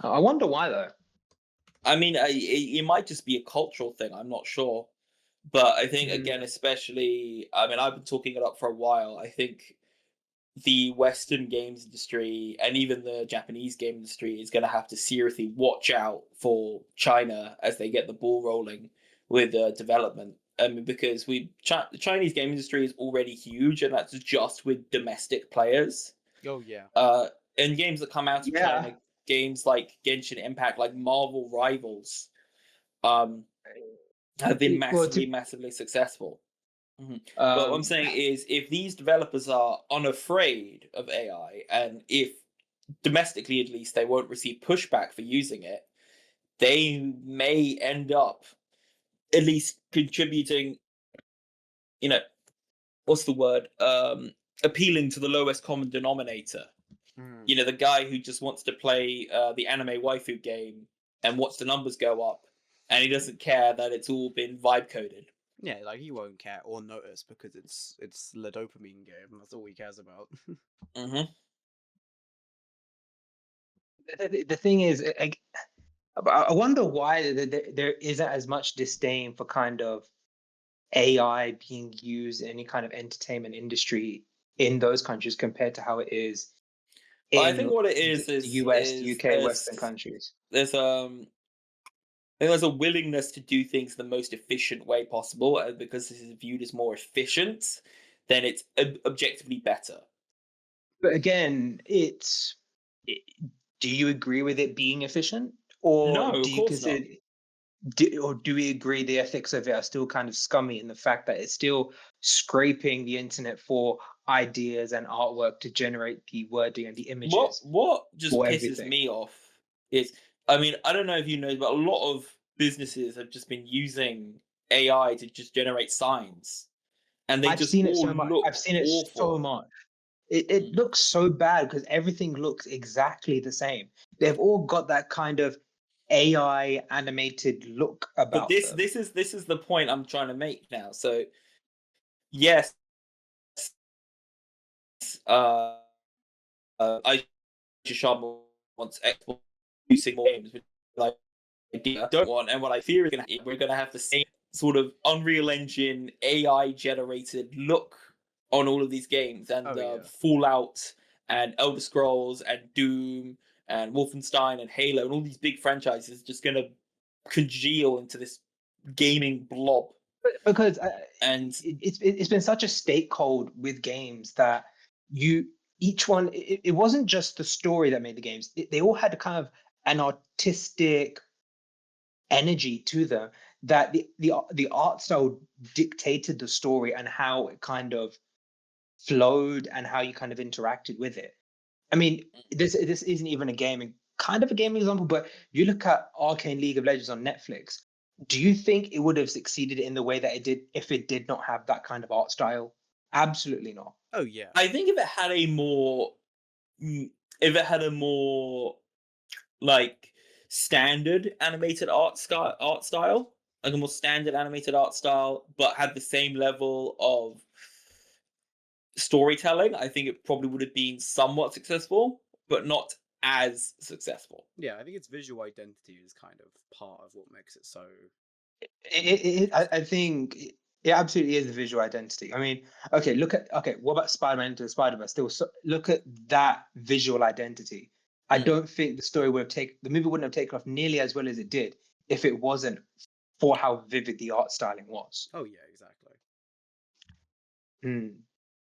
I wonder why though. it might just be a cultural thing. I'm not sure, but I think Hmm. again, especially, I mean, I've been talking it up for a while. I think the Western games industry and even the Japanese game industry is going to have to seriously watch out for China as they get the ball rolling with development. Because the Chinese game industry is already huge, and that's just with domestic players. oh yeah. Uh, and games that come out of Yeah. China, games like Genshin Impact, like Marvel Rivals, um, have been Well, massively, massively successful. Mhm. But what I'm um, saying is, if these developers are unafraid of AI, and if domestically at least they won't receive pushback for using it, they may end up at least contributing, you know, what's the word? Appealing to the lowest common denominator. Mm. The guy who just wants to play the anime waifu game and watch the numbers go up, and he doesn't care that it's all been vibe coded. Yeah, like he won't care or notice because it's the dopamine game. That's all he cares about. Hmm. the thing is, I wonder why there isn't as much disdain for kind of AI being used in any kind of entertainment industry in those countries compared to how it is But I think in what it the is US, is UK, Western countries. there's I think there's a willingness to do things the most efficient way possible, and because this is viewed as more efficient, then it's objectively better. But again, it, do you agree with it being efficient, or No, do of you course not. consider, or do we agree the ethics of it are still kind of scummy in the fact that it's still scraping the internet for ideas and artwork to generate the wording and the What images what just for pisses everything? me off is, I mean, I don't know if you know, but a lot of businesses have just been using AI to just generate signs, and they I've just seen it all so much. I've look seen it so awful. much. It Mm. looks so bad because everything looks exactly the same. They've all got that kind of AI animated look But about this them. this is this is the point I'm trying to make now. So yes, uh, I Sharma wants Xbox producing more games, which like idea I don't want, and what I fear is we're gonna have the same sort of Unreal Engine AI generated look on all of these games, and Oh yeah. Fallout and Elder Scrolls and Doom and Wolfenstein and Halo and all these big franchises just gonna congeal into this gaming blob. Because And it's been such a stakehold with games that you each one it wasn't just the story that made the games. They all had kind of an artistic energy to them that the art style dictated the story and how it kind of flowed and how you kind of interacted with it. I mean, this isn't even a gaming kind of a gaming example, but you look at Arcane League of Legends on Netflix. Do you think it would have succeeded in the way that it did if it did not have that kind of art style? Absolutely not. Oh yeah. I think if it had a more, if it had a more like standard animated art style, like a more standard animated art style, but had the same level of storytelling, I think it probably would have been somewhat successful, but not as successful. Yeah, I think its visual identity is kind of part of what makes it so I interesting. think it absolutely is the visual identity. I mean, okay, what about Spider-Man into the Spider-Verse? Still, look at that visual identity. I Mm. don't think the movie wouldn't have taken off nearly as well as it did if it wasn't for how vivid the art styling was. Oh yeah, exactly. Mm.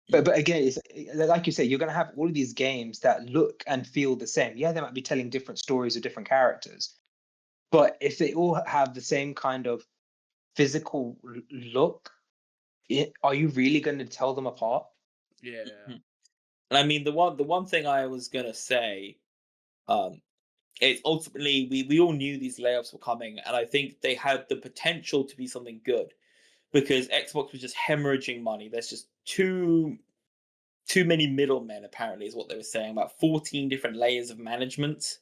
Mm. But again, it's like you say, you're gonna have all of these games that look and feel the same. Yeah, they might be telling different stories of different characters, but if they all have the same kind of physical look, are you really going to tell them apart? Yeah. Mhm. And I mean, the one thing I was gonna say, um, it's ultimately we all knew these layoffs were coming, and I think they had the potential to be something good because Xbox was just hemorrhaging money. There's just too many middlemen, apparently, is what they were saying. About 14 different layers of management.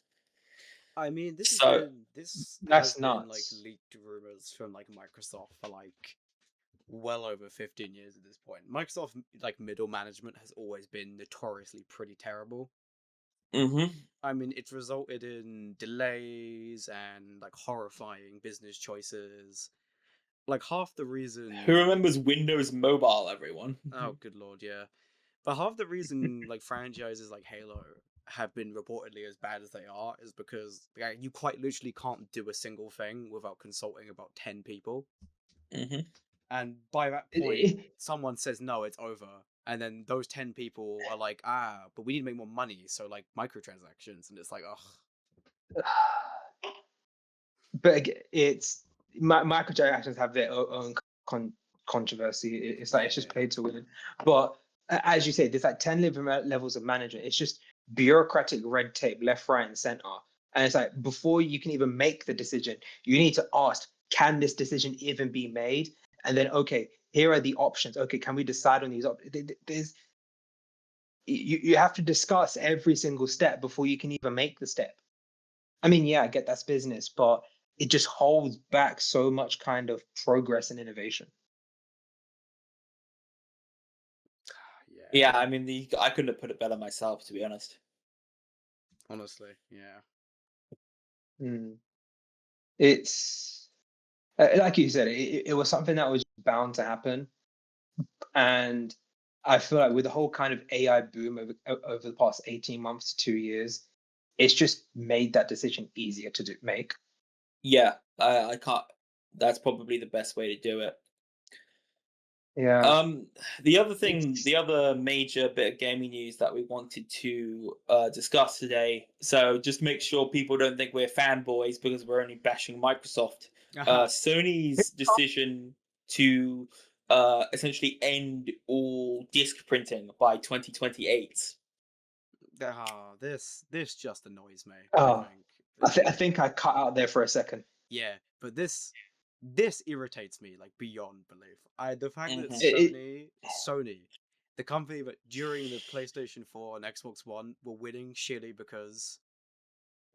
I mean, So, this has That's been like nuts. leaked rumors from like Microsoft for like well over 15 years at this point. Microsoft like middle management has always been notoriously pretty terrible. hmm I mean, it's resulted in delays and like horrifying business choices. Like half the who reason, remembers Windows Mobile? Everyone. oh good lord, yeah. But half the reason like franchises like Halo have been reportedly as bad as they are is because like, you quite literally can't do a single thing without consulting about 10 people. hmm And by that point, It- someone says no, it's over. And then those 10 people are like, ah, but we need to make more money. So, like, microtransactions. And it's like, ugh. but it's microtransactions have their own controversy. It's like it's just Yeah. played to win. But as you say, there's like 10 levels of management. It's just bureaucratic red tape, left, right, and center. And it's like before you can even make the decision, you need to ask, can this decision even be made? And then, okay, here are the options. Okay, can we decide on these options? There's you have to discuss every single step before you can even make the step. I mean, yeah, I get that's business, but it just holds back so much kind of progress and innovation. Yeah. Yeah, I mean, I couldn't have put it better myself, to be honest. Honestly, yeah. Mm. It's like you said, it was something that was bound to happen, and I feel like with the whole kind of AI boom over the past 18 months to 2 years, it's just made that decision easier to make. Yeah, I can't. That's probably the best way to do it. Yeah, Um, the it's other major bit of gaming news that we wanted to discuss today. So just make sure people don't think we're fanboys because we're only bashing Microsoft. Aha. Sony's decision to essentially end all disc printing by 2028. This just annoys me, I oh, think. I Like, think I cut out there for a second. yeah, but this irritates me like beyond belief. The fact that hmm It, Sony, the company that during the PlayStation 4 and Xbox One were winning shitty because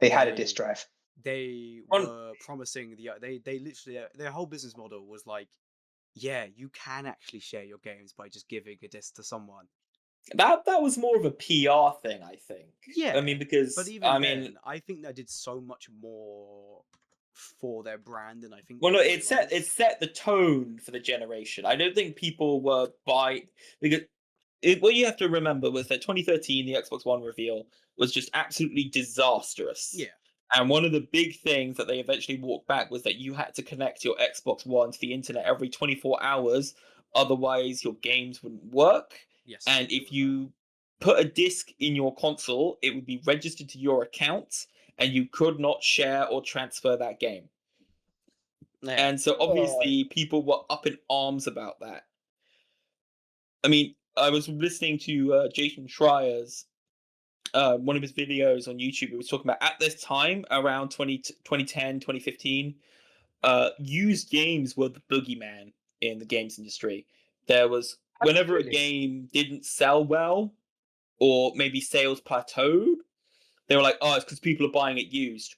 they had a disk they drive. they On were promising they literally their whole business model was like, yeah, you can actually share your games by just giving a disc to someone. that was more of a PR thing, I think. I Yeah, mean, but because I even mean, then, I think that did so much more for their brand than I think well, no, people it realize. set the tone for the generation. I don't think people were buy because what you have to remember was that 2013, the Xbox One reveal was just absolutely disastrous. Yeah. And one of the big things that they eventually walked back was that you had to connect your Xbox One to the internet every 24 hours, otherwise your games wouldn't work. Yes, I And do if remember. you put a disc in your console, it would be registered to your account, and you could not share or transfer that game. Yeah. And so Oh, obviously people were up in arms about that. I mean, I was listening to Jason Schreier's one of his videos on YouTube. He was talking about at this time around 2010, 2015, used games were the boogeyman in the games industry. There was whenever a absolutely. game didn't sell well or maybe sales plateaued, they were like, "Oh, it's because people are buying it used."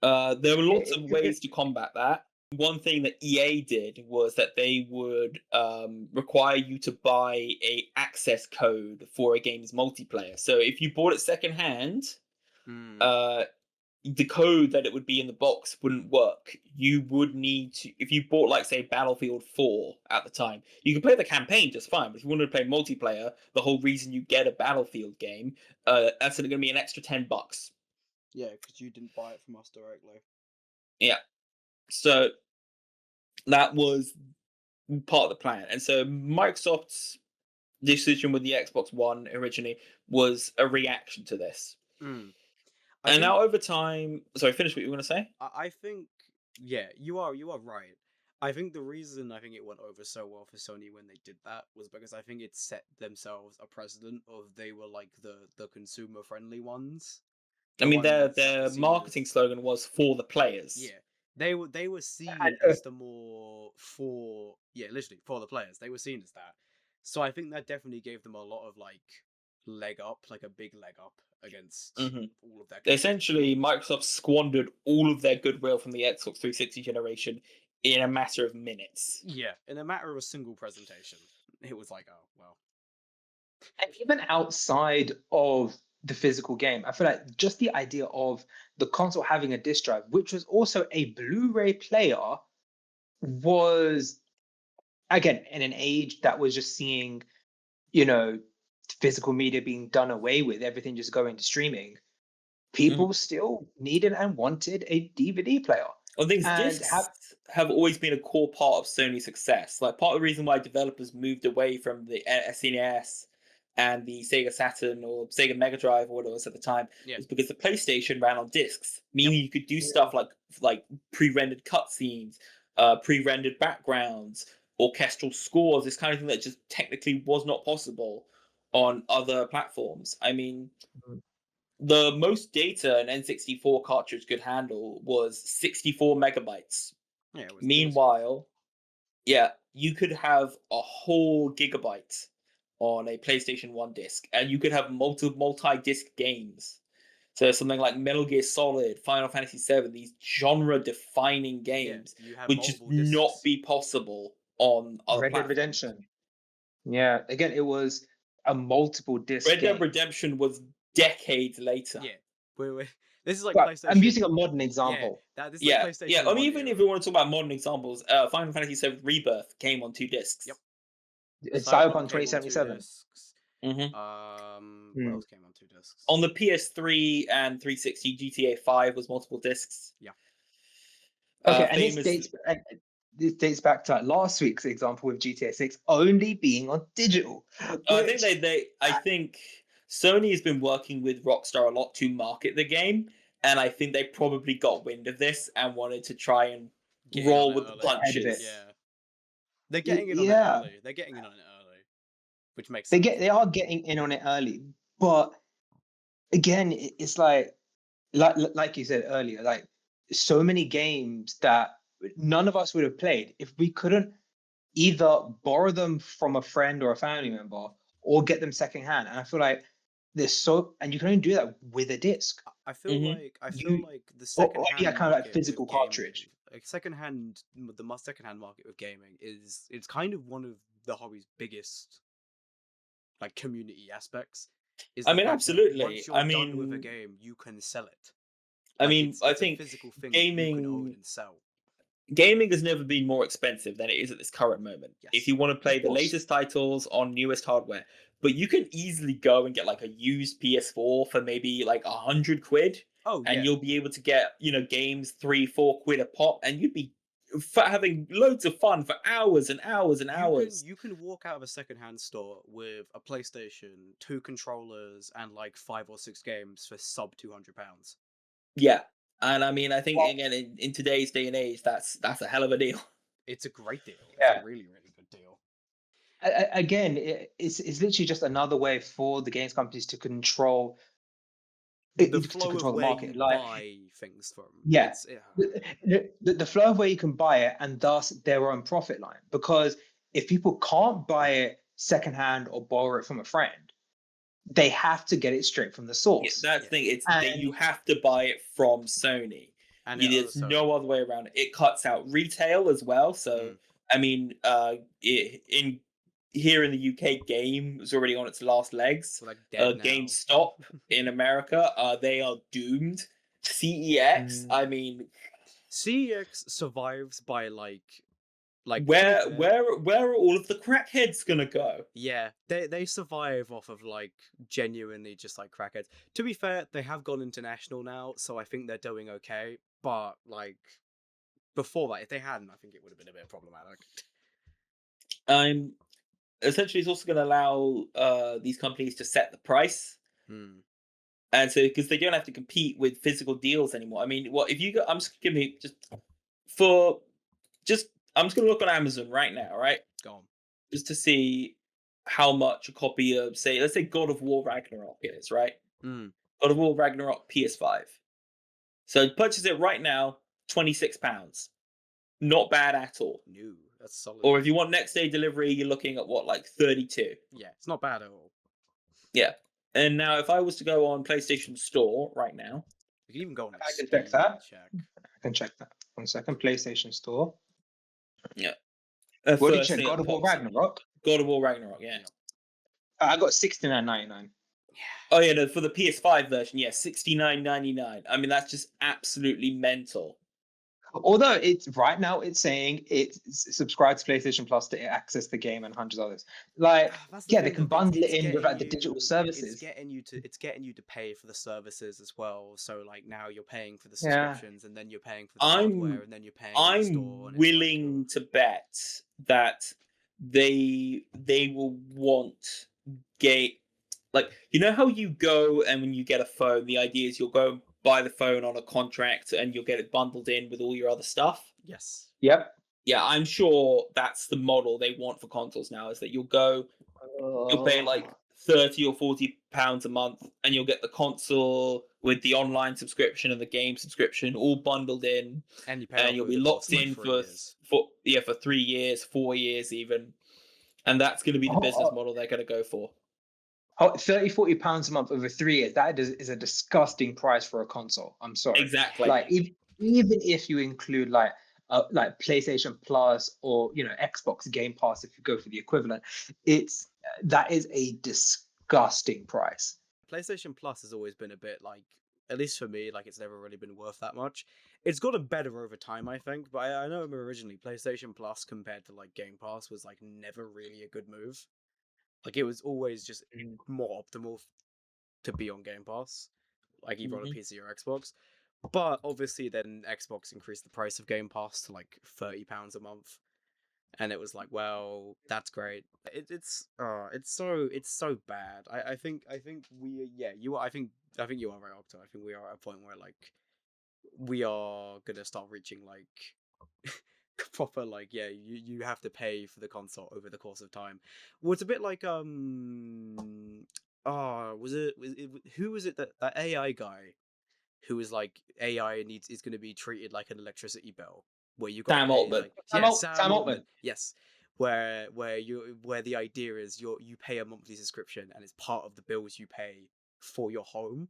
There were lots of It, ways to combat that. one thing that EA did was that they would require you to buy a access code for a game's multiplayer. So if you bought it secondhand, Mm. uh, the code that it would be in the box wouldn't work. You would need to, if you bought, like, say, Battlefield 4 at the time, you could play the campaign just fine. But if you wanted to play multiplayer, the whole reason you get a Battlefield game, that's going to be an extra $10. Yeah, because you didn't buy it from us directly. Yeah. So that was part of the plan. And so Microsoft's decision with the Xbox One originally was a reaction to this. Mm. I And think now over time, sorry, finish what you were going to say. I think yeah, you are right. I think the reason I think it went over so well for Sony when they did that was because I think it set themselves a precedent of they were like the consumer friendly ones. I The mean, ones that their were seen marketing as slogan was "for the players." yeah. They were And seen as the more for yeah, literally for the players. They were seen as that. So I think that definitely gave them a lot of like leg up, like a big leg up against Mhm. all of their competitors. Essentially, Microsoft squandered all of their goodwill from the Xbox 360 generation in a matter of minutes. Yeah, in a matter of a single presentation, it was like, oh well. And even outside of the physical game, I feel like just the idea of the console having a disc drive, which was also a Blu-ray player, was again in an age that was just seeing, you know, physical media being done away with, everything just going to streaming. People still needed and wanted a DVD player. Well, these And discs have always been a core part of Sony's success. Like, part of the reason why developers moved away from the SNES and the Sega Saturn or Sega Mega Drive or what it was at the time Yeah. was because the PlayStation ran on discs, meaning you could do stuff like pre-rendered cutscenes, pre-rendered backgrounds, orchestral scores, this kind of thing that just technically was not possible on other platforms. I mean, the most data an N64 cartridge could handle was 64 megabytes. Yeah, it was Meanwhile, yeah, you could have a whole gigabyte on a PlayStation 1 disc, and you could have multi-disc games. So something like Metal Gear Solid, Final Fantasy VII, these genre-defining games you have would just multiple not discs. be possible on other Red Dead platforms. Redemption. Yeah, again, it was a multiple disc Red Dead game. Redemption was decades later. Yeah, this is like But PlayStation. I'm using a modern Yeah, example. this is like Yeah, PlayStation. yeah. I mean, 1 even if era. we want to talk about modern examples, Final Fantasy VII Rebirth came on 2 discs. Yep. It's Cyberpunk Cyberpunk came on 2 2077. discs. Mm-hmm. What Hmm. else came on 2 discs? On the PS3 and 360, GTA 5 was multiple discs. Yeah. Okay, and Famous. this dates back to like last week's example with GTA 6 only being on digital. I think which- I think Sony has been working with Rockstar a lot to market the game, and I think they probably got wind of this and wanted to try and Getting on roll it with the early. punches. Yeah, they're getting in on it yeah, early. They're getting in on it early, which makes sense. they are getting in on it early, but again, it's like you said earlier, like so many games that none of us would have played if we couldn't either borrow them from a friend or a family member or get them secondhand. And I feel like and you can only do that with a disc. I feel Mhm. like the Or secondhand yeah, kind of like market physical with gaming, cartridge. like secondhand market with gaming is it's kind of one of the hobby's biggest like community aspects. Is I the mean, fact that absolutely. once you're done with a game, you can sell it. I Like mean, I it's a think physical thing that you can own gaming and sell. gaming has never been more expensive than it is at this current moment. If Yes. you want to play Of the course. latest titles on newest hardware, but you can easily go and get like a used PS4 for maybe like 100 quid, Oh and yeah. you'll be able to get games 3-4 quid a pop, and you'd be having loads of fun for hours and hours and hours. You can walk out of a secondhand store with a PlayStation, 2 controllers, and like 5 or 6 games for sub £200. Yeah, and I mean, I think Well, again in today's day and age, that's a hell of a deal. It's a great deal. It's Yeah. a really, really good deal. Again, it's literally just another way for the games companies to control The to flow of control the where market. you Like, buy things from. yeah, It's the flow of where you can buy it and thus their own profit line. Because if people can't buy it secondhand or borrow it from a friend, they have to get it straight from the Yeah, source. that's the thing. It's that And you have to buy it from Sony. And it There's also, no other way around it. It cuts out retail as well. So mm, I mean, in here in the UK, Game is already on its last legs. we're like dead now. GameStop in America, they are doomed. CEX, I Mm. mean, CEX survives by to be where fair, where where are all of the crackheads gonna go? yeah, they survive off of like genuinely just like crackheads. To be fair, they have gone international now, so I think they're doing okay. But like before that, if they hadn't, I think it would have been a bit problematic. I'm Essentially it's also going to allow these companies to set the price, Hmm. and so because they don't have to compete with physical deals anymore. I mean, what if you go? I'm just giving me for just I'm just going to look on Amazon right now, right, Go on. just to see how much a copy of, say, let's say God of War Ragnarok is, right? Hmm. God of War Ragnarok PS5. So purchase it right now, £26. Not bad at all. No, that's solid. Or if you want next day delivery, you're looking at what, like 32. Yeah, it's not bad at all. Yeah. And now if I was to go on PlayStation Store right now, You can even go on like I can Steam check that. check. I can check that. 1 second. PlayStation Store. yeah. What did you First check? thing God that of War pops up. Ragnarok. God of War Ragnarok, yeah. Yep. I got 69.99. Yeah. Oh yeah, no, for the PS5 version, yeah, 69.99. I mean, that's just absolutely mental. Although it's right now, it's saying it subscribes to PlayStation Plus to access the game and hundreds of others. Like, That's the yeah, they thing can though. bundle it It's in with getting like the digital you. services. It's getting you to pay for the services as well. So like now you're paying for the Yeah. subscriptions, and then you're paying for the hardware, I'm and then you're paying in the I'm store, and it's like, willing to bet that they will want gate, like, you know how you go and when you get a phone, the idea is you'll go buy the phone on a contract and you'll get it bundled in with all your other stuff. yes, Yep. Yeah, I'm sure that's the model they want for consoles now, is that you'll pay like Oh. 30 or 40 pounds a month and you'll get the console with the online subscription and the game subscription all bundled in, and you pay and off you'll over be the course locked of like in 3 years. for 3 years, 4 years even. And that's going to be the business Oh, model they're going to go for. 30, 40 pounds a month over 3 years. That is a disgusting price for a console. I'm sorry. Exactly. Like, even if you include like PlayStation Plus or Xbox Game Pass, if you go for the equivalent, it's that is a disgusting price. PlayStation Plus has always been a bit like, at least for me, like it's never really been worth that much. It's gotten better over time, I think, but I know originally PlayStation Plus compared to like Game Pass was like never really a good move. Like it was always just more optimal to be on Game Pass, like either on a Mhm. PC or Xbox. But obviously, then Xbox increased the price of Game Pass to like £30 a month, and it was like, well, that's great. It's so bad. I think we yeah you I think you are right, Octo. I think we are at a point where like we are gonna start reaching like proper like, yeah, you have to pay for the console over the course of time. Well, it's a bit like who was it, that AI guy who was like, AI is going to be treated like an electricity bill where you got to Sam pay Altman. like, yeah, Sam Sam Altman. Altman, yes, where the idea is you pay a monthly subscription and it's part of the bills you pay for your home,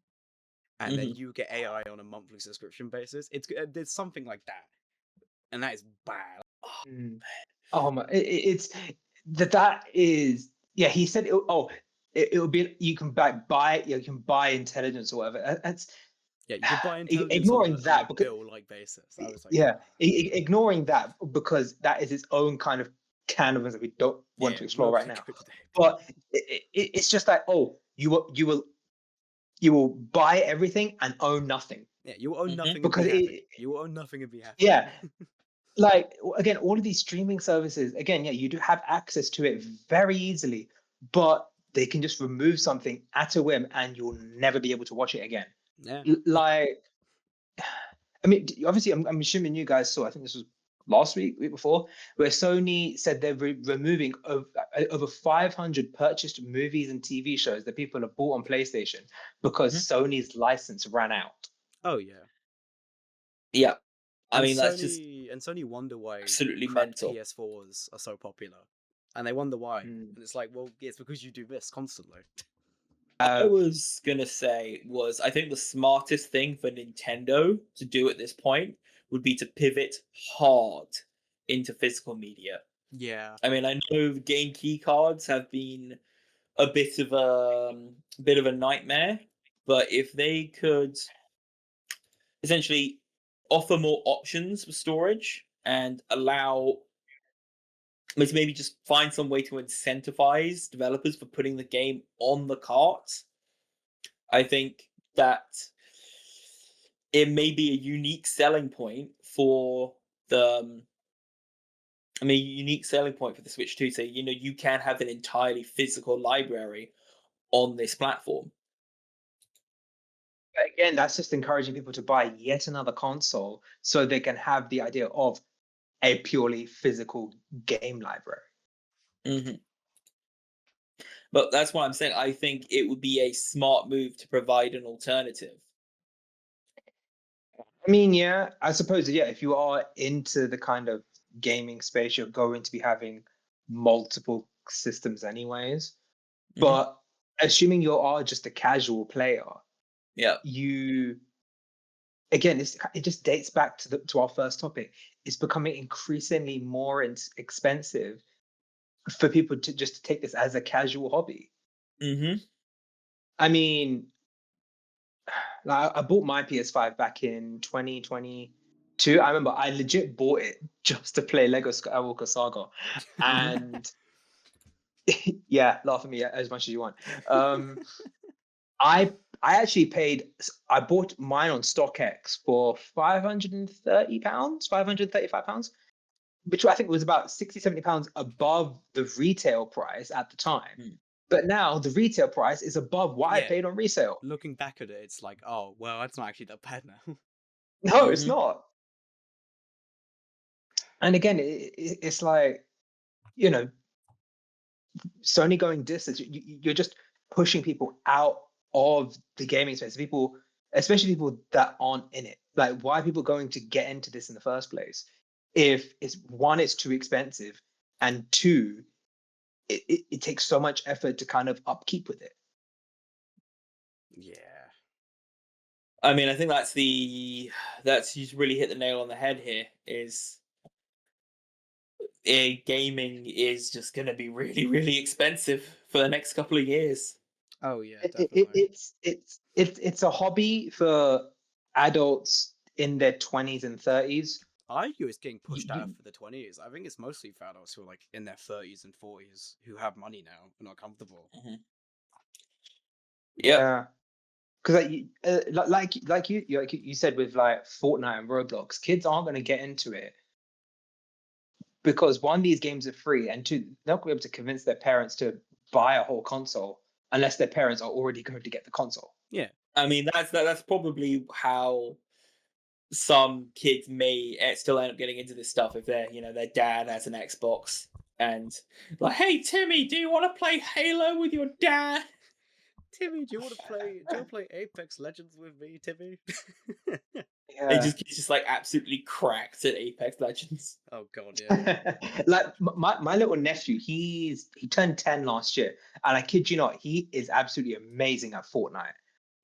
and then Mhm. you get AI on a monthly subscription basis. There's something like that, and that is bad. Mm. Oh my! It's that is, yeah. He said, it'll be, you can buy intelligence or whatever. That's Yeah, you could buy intelligence on ignoring a that because, bill like basis. I was like, yeah, ignoring that because that is its own kind of can of worms that we don't want yeah, to we're explore not right gonna now. go today. But it's just like, oh, you will buy everything and own nothing Yeah, you will own Mhm. nothing and be because happy. You will own nothing and be happy. yeah. Like, again, all of these streaming services, again, yeah, you do have access to it very easily, but they can just remove something at a whim and you'll never be able to watch it again. Yeah. Like, I mean, obviously, I'm assuming you guys saw, I think this was last week before, where Sony said they're removing over 500 purchased movies and TV shows that people have bought on PlayStation because Mhm. Sony's license ran out. Oh yeah. Yeah. I And mean, that's just Sony wonder why absolutely crap mental. PS4s are so popular, and they wonder why. Mm. And it's like, well, it's because you do this constantly. I Uh, was gonna say was I think the smartest thing for Nintendo to do at this point would be to pivot hard into physical media. Yeah. I mean, I know the game key cards have been a bit of a nightmare, but if they could essentially offer more options for storage and allow maybe just find some way to incentivize developers for putting the game on the cart, I think that it may be a unique selling point for the unique selling point for the Switch too. So, you can have an entirely physical library on this platform. again, that's just encouraging people to buy yet another console so they can have the idea of a purely physical game library. Mhm. But that's what I'm saying. I think it would be a smart move to provide an alternative. I mean, yeah, I suppose, yeah, if you are into the kind of gaming space, you're going to be having multiple systems anyways. Mhm. But assuming you are just a casual player, Yeah. you again, it just dates back to our first topic. It's becoming increasingly more expensive for people to just take this as a casual hobby. Mhm. I mean, like I bought my PS5 back in 2022. I remember I legit bought it just to play Lego Skywalker Saga, Mhm. and yeah, laugh at me as much as you want. Um, I actually I bought mine on StockX for £530, £535, which I think was about 60, £70 above the retail price at the time. Mm. But now the retail price is above what I Yeah. paid on resale. Looking back at it, it's like, oh well, that's not actually that bad now. No, it's Mhm. not. And again, it's like, you know, Sony going distance. You're just pushing people out of the gaming space. People, especially people that aren't in it. Like, why are people going to get into this in the first place? If it's one, it's too expensive, and two, it takes so much effort to kind of upkeep with it. Yeah. I mean, I think that's you've really hit the nail on the head here. Is gaming is just going to be really, really expensive for the next couple of years. Oh yeah, It, definitely. it's a hobby for adults in their 20s and 30s. I argue it's getting pushed out You, for the 20s. I think it's mostly for adults who are like in their 30s and 40s who have money now and are comfortable. Mhm. Yep. yeah, because like you said with like Fortnite and Roblox, kids aren't going to get into it because one, these games are free, and two, they're not going to be able to convince their parents to buy a whole console unless their parents are already going to get the console. Yeah. I mean, that's probably how some kids may still end up getting into this stuff if their dad has an Xbox and like, hey Timmy, do you want to play Halo with your dad? Timmy, do you want to play Apex Legends with me, Timmy? It Yeah. just gets just like absolutely cracked at Apex Legends. Oh god, yeah. Like my little nephew, he turned 10 last year, and I kid you not, he is absolutely amazing at Fortnite.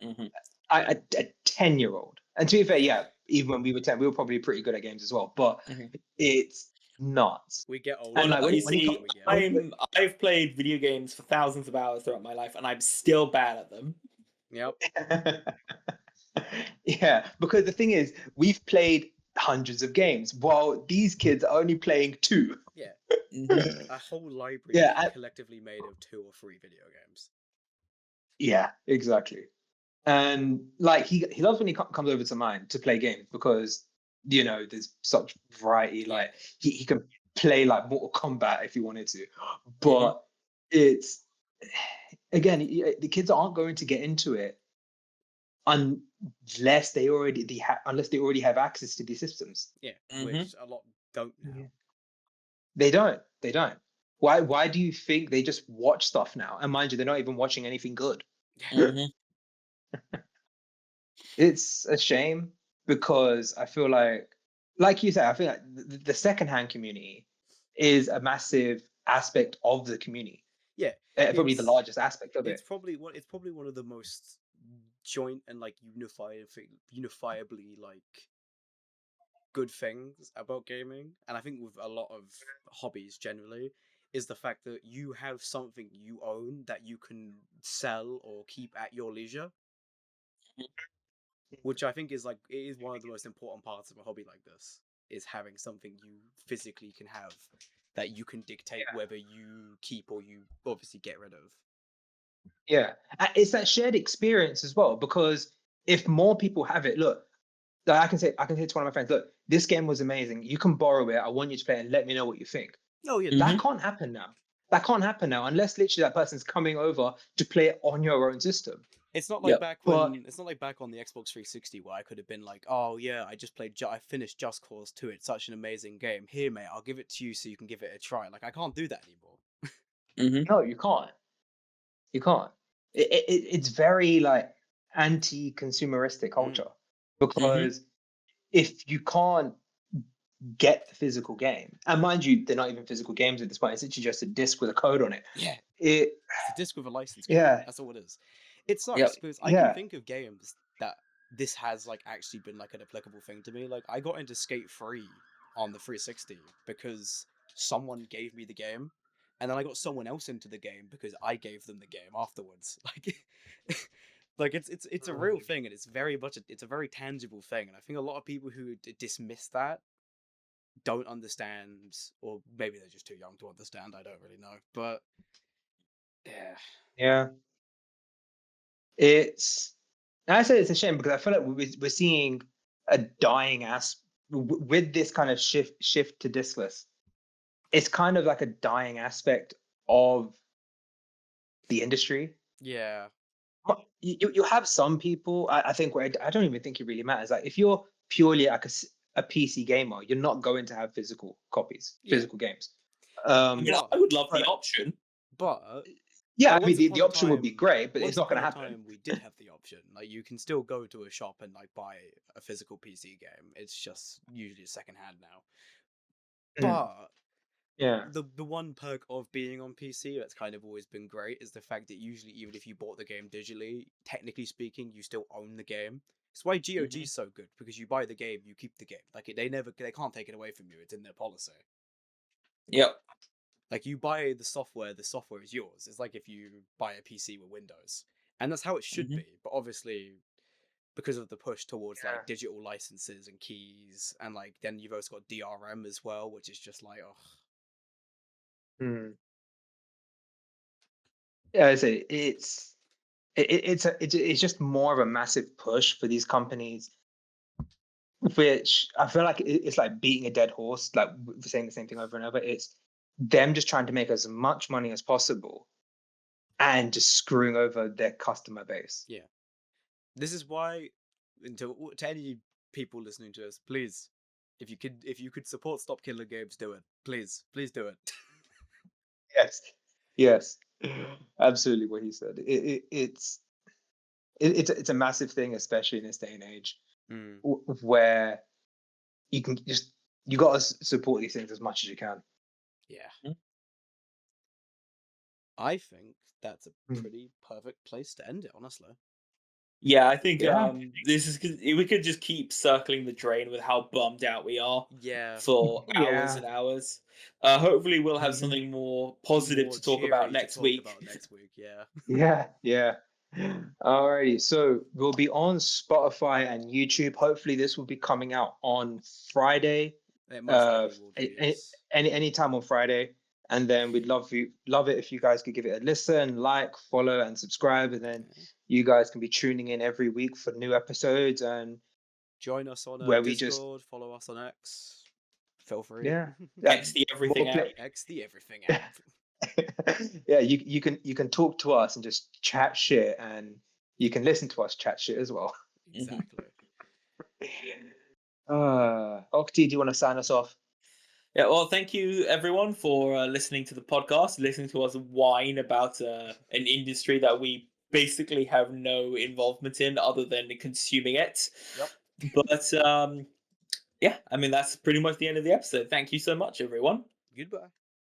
Hmm. A 10-year-old. And to be fair, yeah, even when we were 10, we were probably pretty good at games as well. But Hmm. it's nuts. We get older And Well, like and when the he you when he smarter comes, see, we get. I've played video games for thousands of hours throughout my life, and I'm still bad at them. Yep. yeah, because the thing is, we've played hundreds of games, while these kids are only playing two. Yeah. Hmm. A whole library Yeah, collectively made of 2 or 3 video games. yeah, exactly. And like he loves when he comes over to mine to play games because there's such variety. Yeah. Like he can play like Mortal Kombat if he wanted to, Hmm. but it's again the kids aren't going to get into it unless they already have access to these systems. Yeah. Hmm. Which a lot don't now. Yeah. They don't. Why do you think they just watch stuff now? And mind you, they're not even watching anything good. Hmm. It's a shame because I feel like you said, I feel like the secondhand community is a massive aspect of the community. Yeah, Probably the it's largest aspect of it's it. probably one of the most joint and like unifiably like good things about gaming, and I think with a lot of hobbies generally, is the fact that you have something you own that you can sell or keep at your leisure, which I think is like it is one of the most important parts of a hobby like this, is having something you physically can have that you can dictate whether you keep or you obviously get rid of. Yeah, it's that shared experience as well. Because if more people have it, look, like I can say to one of my friends, look, this game was amazing. You can borrow it. I want you to play it and let me know what you think. Oh yeah, That Mhm. can't happen now. That can't happen now unless literally that person's coming over to play it on your own system. it's not like Yep. back But when it's not like back on the Xbox 360 where I could have been like, oh yeah, I just played, I finished Just Cause 2. It's such an amazing game. Here, mate, I'll give it to you so you can give it a try. Like I can't do that anymore. Mhm. no, you can't. You can't. It's very like anti-consumeristic Mm. culture Mhm. because if you can't get the physical game, and mind you, they're not even physical games at this point. It's literally just a disc with a code on it. Yeah, It, it's a disc with a license key. yeah, That's all it is. It Yep. sucks because I can yeah. think of games that this has like actually been like an applicable thing to me. Like I got into Skate 3 on the 360 because someone gave me the game, and then I got someone else into the game because I gave them the game afterwards. Like, like it's a real Mm. thing, and it's very much it's a very tangible thing. And I think a lot of people who dismiss that don't understand, or maybe they're just too young to understand. I don't really know, but yeah. Yeah, it's. And I say it's a shame because I feel like we're seeing a dying with this kind of shift to diskless. It's kind of like a dying aspect of the industry. Yeah, You have some people. I think where I don't even think it really matters. Like if you're purely like a PC gamer, you're not going to have physical copies, yeah. physical games. I mean, But I would love the But option. but yeah, I mean once the upon a option would be time, great, but it's not going to happen. we did have the option. Like you can still go to a shop and like buy a physical PC game. It's just usually secondhand now. Mm, But yeah. the one perk of being on PC that's kind of always been great is the fact that usually even if you bought the game digitally, technically speaking, you still own the game. It's why GOG Mhm. is so good because you buy the game, you keep the game. Like they can't take it away from you. It's in their policy. Yep. Like you buy the software is yours. It's like if you buy a PC with Windows. And that's how it should Mhm. be. But obviously, because of the push towards Yeah. like digital licenses and keys, and like then you've also got DRM as well, which is just like, oh Mm. Yeah, I say it's just more of a massive push for these companies, which I feel like it's like beating a dead horse, like saying the same thing over and over. It's them just trying to make as much money as possible and just screwing over their customer base. yeah. This is why, to any people listening to us, please, if you could support Stop Killer Games, do it. Please do it. Yes, yes, absolutely what he said. It's a massive thing, especially in this day and age, Mm, where you can just you got to support these things as much as you can. yeah. Mhm. I think that's a Mm. pretty perfect place to end it, honestly. Yeah, I think Yeah, this is we could just keep circling the drain with how bummed out we are Yeah. for hours yeah. and hours. Hopefully, we'll have Mhm. something more positive More to talk about cheery to next talk week. about next week, yeah. Yeah, yeah. Alrighty, so we'll be on Spotify and YouTube. Hopefully, this will be coming out on Friday. It most likely will do, yes. Any time on Friday, and then we'd love it if you guys could give it a listen, like, follow, and subscribe, and then Yeah. you guys can be tuning in every week for new episodes and Join us on where we just Discord, follow us on X. Feel free. yeah, X the everything more app. play. X the everything app. Yeah, you can talk to us and just chat shit, and you can listen to us chat shit as well. Mhm. Exactly. Octi, do you want to sign us off? Yeah, well, thank you everyone for listening to the podcast, listening to us whine about an industry that we basically have no involvement in other than consuming it. Yep. But yeah, I mean, that's pretty much the end of the episode. Thank you so much, everyone. Goodbye.